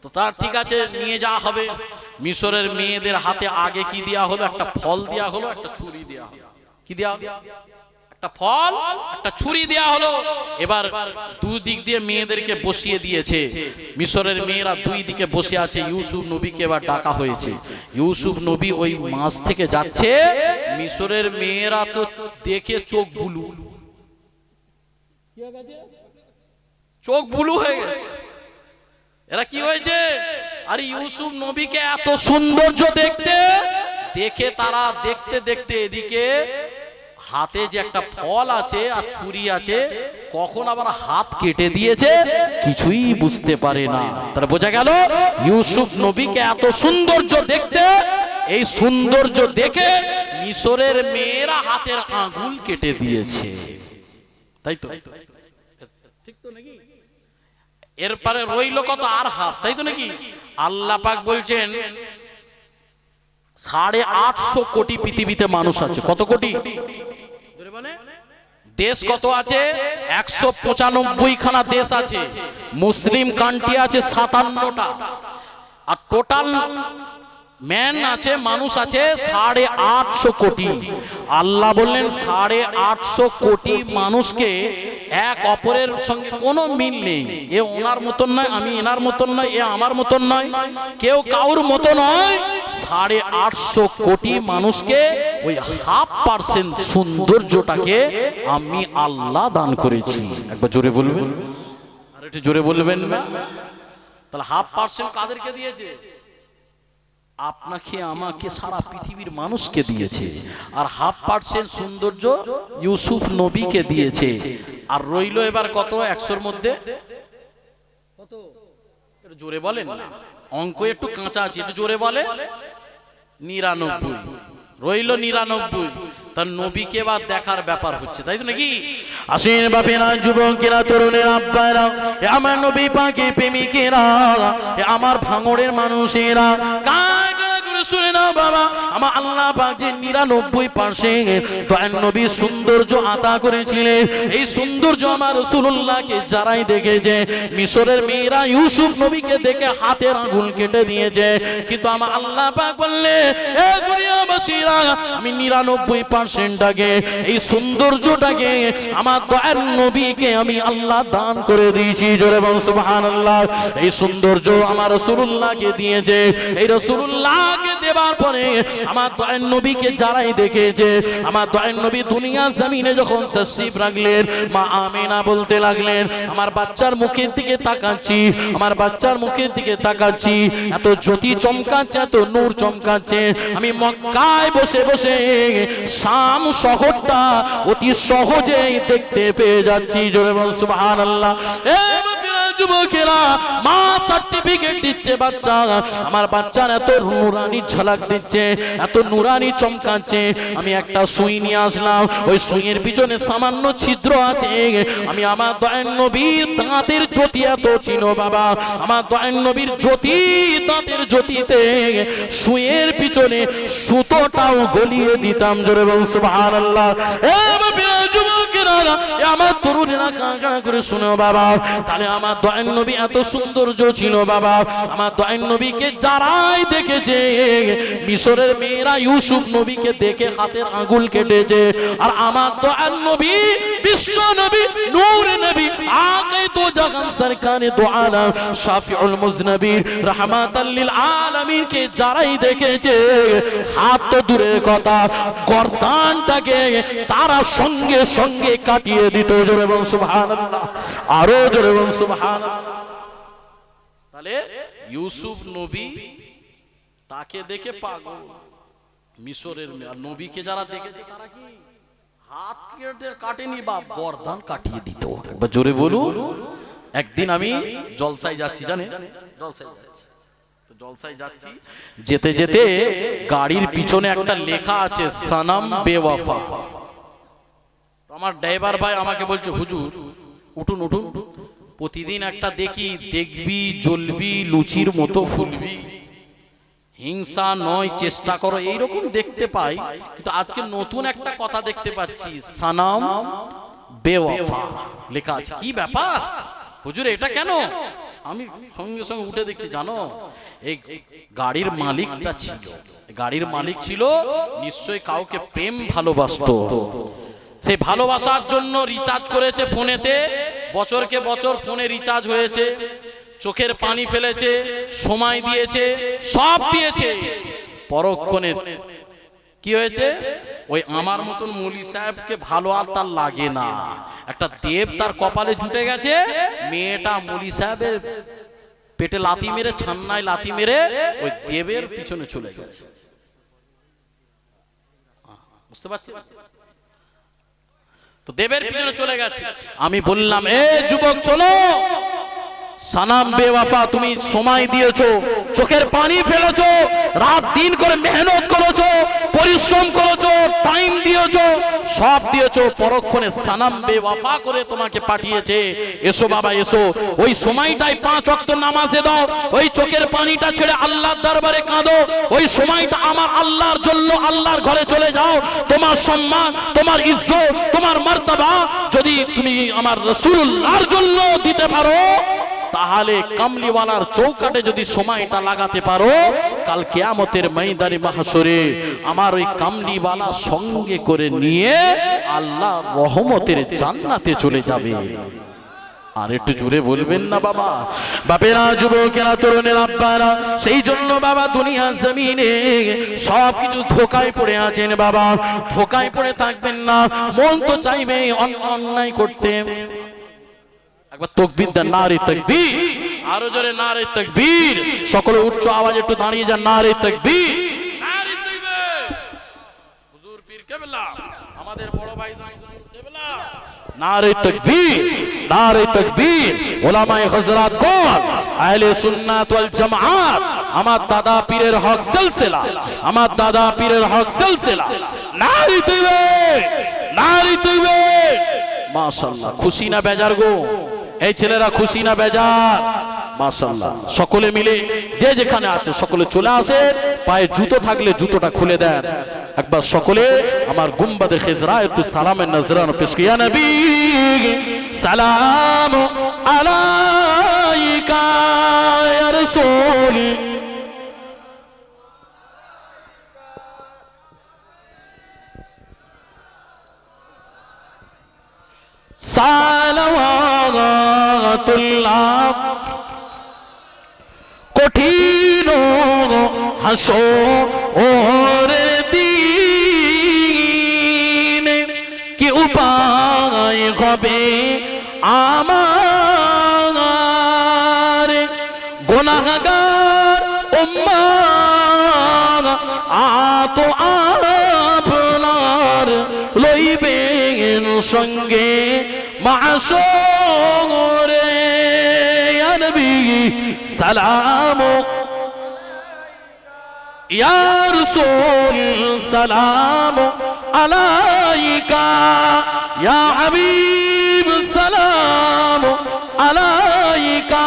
S1: তো তার ঠিক আছে, নিয়ে যাওয়া হবে। মিশরের মেয়েদের হাতে আগে কি দেয়া হলো? একটা ফল দেয়া হলো, একটা ছুরি দেয়া হলো। কি দেয়া হলো? একটা ফল, একটা ছুরি দেয়া হলো। এবার দুই দিক দিয়ে মেয়েদেরকে বসিয়ে দিয়েছে। মিশরের মেয়েরা দুই দিকে বসে আছে। ইউসুফ নবীকে এবার ডাকা হয়েছে। ইউসুফ নবী ওই মাছ থেকে যাচ্ছে। মিশরের মেয়েরা তো দেখে চোখ বুলু, চোখ বুলু হয়ে গেছে। এরা কি হয়েছে? আরে ইউসুফ নবীকে এত সৌন্দর্য দেখতে দেখে তারা দেখতে দেখতে এদিকে হাতে যে একটা ফল আছে আর ছুরি আছে, কখন আবার হাত কেটে দিয়েছে কিছুই বুঝতে পারে না। তারা বোঝা গেল ইউসুফ নবীকে এত সৌন্দর্য দেখতে, এই সৌন্দর্য দেখে মিশরের মেয়েরা হাতের আঙ্গুল কেটে দিয়েছে। তাই তো? ঠিক তো নাকি? এরপরে রইল কত? আর হাফ, তাই তো নাকি? আল্লাহ পাক বলছেন 850 কোটি পৃথিবীতে মানুষ আছে। কত কোটি? দেশ কত আছে? 195 খানা দেশ আছে। মুসলিম কান্ট্রি আছে 57টা। আর টোটাল ম্যান আছে, মানুষ আছে 850 কোটি। আল্লাহ বললেন 850 কোটি মানুষকে এক অপরের সঙ্গে কোনো মিল নেই। এ ওনার মতন নয়, আমি এনার মতন নয়, এ আমার মতন নয়, কেউ কাউর মতো নয়। 850 কোটি মানুষকে ওই 1/2% সৌন্দর্যটাকে আমি আল্লাহ দান করেছি। একবার জোরে বলবেন, আর একটু জোরে বলবেন না? তাহলে 1/2% কাদেরকে দিয়েছে? আপনাকে, আমাকে, সারা পৃথিবীর মানুষকে দিয়েছে। আর 1/2% সৌন্দর্য ইউসুফ নবীকে দিয়েছে। আর রইল এবার কত? 100-র মধ্যে কত? জোরে বলেন না, অঙ্ক একটু কাঁচা আছে, একটু জোরে বলে। 99 রইল 99। তার নবীকে এবার দেখার ব্যাপার হচ্ছে, তাই তো নাকি? আসেন বাপেরা, যুবকেরা, তরুণেরা, আব্বারা, আমার নবী পাকে প্রেমিকেরা, আমার ভাঙড়ের মানুষেরা, কার করে শুনে নাও বাবা, আমার আল্লাহ পাক যে 99% দয়ার নবী সৌন্দর্য আতা করেছিলেন, এই সৌন্দর্য আমার রাসূলুল্লাহকে যারাই দেখেছে, মিশরের মেয়েরা ইউসুফ নবীকে দেখে হাতের আঙুল কেটে দিয়েছে, কিন্তু আমার আল্লাহ পাক বললে এ দুনিয়াবাসীরা আমি 99%টাকে এই সৌন্দর্যটাকে আমার দয়ার নবীকে আমি আল্লাহ দান করে দিয়েছি। জোরে বলুন সুবহানাল্লাহ। এই সৌন্দর্য আমার রাসূলুল্লাহকে দিয়েছে, এই রাসূলুল্লাহকে দেবার পরে আমার দয়ার নবীকে যারাই দেখেছে, আমার দয়ার নবী দুনিয়া জমিনে যখন তাশরীফ রাখলেন, মা আমিনা বলতে লাগলেন আমার বাচ্চার মুখের দিকে তাকাচ্ছি, আমার বাচ্চার মুখের দিকে তাকাচ্ছি, এত জ্যোতি চমকাচ্ছে, এত নূর চমকাচ্ছে, আমি মক্কায় বসে বসে শাম শহরটা অতি সহজেই দেখতে পেয়ে যাচ্ছি। জোরে বলুন সুবহানাল্লাহ। যুবকেরা মা সার্টিফিকেট দিচ্ছে বাচ্চা, আমার বাচ্চার এত নুরানি ঝলক দিচ্ছে, এত নুরানি চমকাচ্ছে, আমি একটা সুই নিয়ে আসলাম, ওই সুইয়ের পিছনে সামান্য ছিদ্র আছে, আমি আমার দয়ার নবীর দাঁতের জ্যোতি এত চিনো বাবা, আমার দয়ার নবীর জ্যোতি, দাঁতের জ্যোতিতে সুইয়ের পিছনে সুতোটাও গলিয়ে দিতাম। জোরে বলুন সুবহানাল্লাহ। যুবকেরা আমার তরুণেরা কাঁকা করে শুনো বাবা, তাহলে আমার দয়ার নবী এত সৌন্দর্য ছিল বাবা, আমার দয়ার নবীকে যারাই দেখেছে, মিশরের মেয়েরা ইউসুফ নবীকে দেখে হাতের আঙ্গুল কেটেছে, আর আমার দয়ার নবী বিশ্ব নবী নূর নবী আগে তো জাগান সরকারে দো আলম শাফিউল মুজনবির রাহমাতাল লিল আলামিন কে যারাই দেখেছে, হাত তো দূরের কথা গর্দানটাকে তারা সঙ্গে সঙ্গে কাটিয়ে দিত। জোরে বলুন সুবহানাল্লাহ, আরো জোরে বলুন সুবহানাল্লাহ। তাহলে ইউসুফ নবী তাকে দেখে পাগল, মিশরের নবীকে যারা দেখেছে তারা কি হাত কেটে কাটেনি বা গর্দান কাটিয়ে দিত। একবার জোরে বলুন। একদিন আমি জলসায় যাচ্ছি, জানেন জলসায় যাচ্ছি, তো জলসায় যাচ্ছি, যেতে যেতে গাড়ির পিছনে একটা লেখা আছে সনম বেওয়াফা। আমার ড্রাইভার ভাই আমাকে বলছে হুজুর উঠুন উঠুন, প্রতিদিন একটা দেখি দেখবি জ্বলবি লুচির মতো ফুলবি, হিংসা নয় চেষ্টা করো, এইরকম দেখতে পাই, কিন্তু আজকে নতুন একটা কথা দেখতে পাচ্ছি সনম বেওয়াফা লেখা আছে। কি ব্যাপার হুজুর, এটা কেন? আমি সঙ্গে সঙ্গে উঠে দেখছি, জানো এই গাড়ির মালিকটা ছিল, গাড়ির মালিক ছিল নিশ্চয়ই কাউকে প্রেম ভালোবাসতো, সেই ভালোবাসার জন্য রিচার্জ করেছে ফোনেতে, বছরকে বছর ফোনে রিচার্জ হয়েছে, চোখের পানি ফেলেছে, সময় দিয়েছে, সব দিয়েছে, পরক্ষণে কি হয়েছে, ওই আমার মতন মৌলী সাহেবকে ভালো আর তার লাগে না, একটা দেব তার কপালে জুটে গেছে, মেয়েটা মৌলী সাহেবের পেটে লাথি মেরে, ছান্নায় লাথি মেরে ওই দেবের পিছনে চলে গেছে। বুঝতে পারছি? তো দেবের পিছনে চলে গেছে। আমি বললাম এ যুবক চলো, সনম বেওয়াফা তুমি সময় দিয়েছো, চোখের পানি ফেলেছো, রাত দিন করে মেহনত করেছো, পরিশ্রম করেছো, টাইম দিয়েছো, সব দিয়েছো, পরক্ষণে সনম বেওয়াফা করে তোমাকে পাঠিয়েছে, এসো বাবা এসো, ওই সময়টাই 5 ওয়াক্ত নামাজে দাও, ওই চোখের পানিটা ছেড়ে আল্লাহর দরবারে কাঁদো, ওই সময়টা আমার আল্লাহর জন্য আল্লাহর ঘরে চলে যাও, তোমার সম্মান, তোমার ইজ্জত, তোমার মর্তবা যদি তুমি আমার রাসূলুল্লাহর জন্য দিতে পারো, তাহলে কামলিওয়ালার চৌকাটে যদি সময়টা লাগাতে পারো, কাল কিয়ামতের ময়দানে মাহশরে আমার ওই কামলিওয়ালা সঙ্গে করে নিয়ে আল্লাহ রহমতের জান্নাতে চলে যাবে। আর একটু জোরে বলবেন না বাবা, বাপেরা, যুবকেরা, তরুণের আব্বারা, সেই জন্য বাবা দুনিয়া জমিনে সবকিছু ধোকায় পড়ে আছেন বাবা, ধোকায় পড়ে থাকবেন না। মন তো চাইবে অন্যায় করতে, একবার তাকবীর দেন, নারে তাকবীর, আরো জোরে নারে তাকবীর, সকলে উচ্চ আওয়াজে একটু দাঁড়িয়ে যান, নারে তাকবীর, নারে তাকবীর। হুজুর পীর কেবলা আমাদের বড় ভাই জান কেবলা, নারে তাকবীর, নারে তাকবীর। উলামায়ে হযরত কোন, আহলে সুন্নাত ওয়াল জামাত, আমার দাদা পীরের হক সিলসিলা, আমার দাদা পীরের হক সিলসিলা, নারে তাকবীর, নারে তাকবীর। মাশাআল্লাহ, খুশি না বেজার গো? এই ছেলেরা খুশি না বেজার? মাশাআল্লাহ। সকলে মিলে যে যেখানে আছে সকলে চলে আসে, পায়ে জুতো থাকলে জুতোটা খুলে দেন। একবার সকলে আমার গুম্বাদে খিজরা একটু সালামের নজরানা পেশ কিয়া নবী সালাম আলাইকা ইয়া রাসূল। সালাওয়াতুল্লাহ কঠিন হাসর দিন কি উপায় হবে আমার, গুনাহগার উম্মাহ আতো আপনার লইবেন সঙ্গে মাশরে। ইয়া নবী সালাম ইয়া রাসূল সালাম আলাইকা ইয়া হাবিব সালাম আলাইকা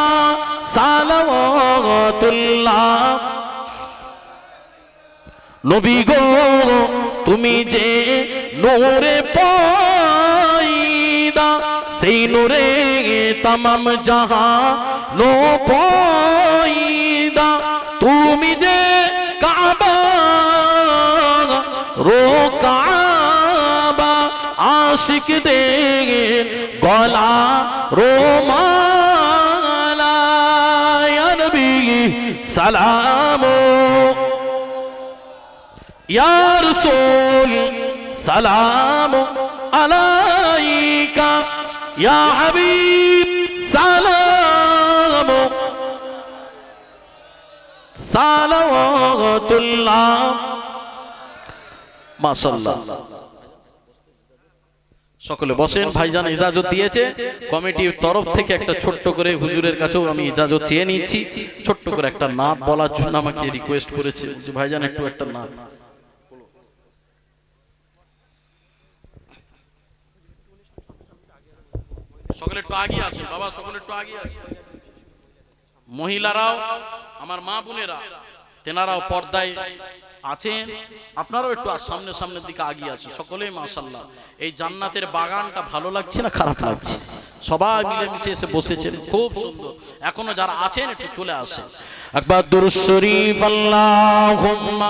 S1: সালাওয়াতুল্লাহ। নবী গো তুমি যে নূরে পয়দা, সেই নূরে तमाम জাহান পয়দা। তুমি যে কাবা রো কাবা, আশিকদের গলা রোমালা। ইয়া নবী সালাম ইয়া রাসূল সালাম আলাইকা ইয়া হাবিব সালাম সালাওয়াতুল্লাহ। মাশাআল্লাহ। সকলে বসেন। ভাইজান ইজাজত দিয়েছে কমিটির তরফ থেকে একটা ছোট্ট করে, হুজুরের কাছেও আমি ইজাজত চেয়ে নিচ্ছি, ছোট্ট করে একটা নাত বলার জন্য আমাকে রিকোয়েস্ট করেছে যে ভাইজান একটু একটা নাত। সকলে একটু আগিয়ে আসেন বাবা, সকলে একটু আগিয়ে আসেন। মহিলারাও আমার মা বোনেরা তেনারাও পর্দায় আছেন, আপনারাও একটু সামনের দিকে আগিয়ে আসেন সকলেই। মাশাআল্লাহ। এই জান্নাতের বাগানটা ভালো লাগছে না খারাপ লাগছে? সবাই মিলেমিশে এসে বসেছেন, খুব সুন্দর। এখনো যারা আছেন একটু চলে আসেন। একবার দুরূদ শরীফ আল্লাহুম্মা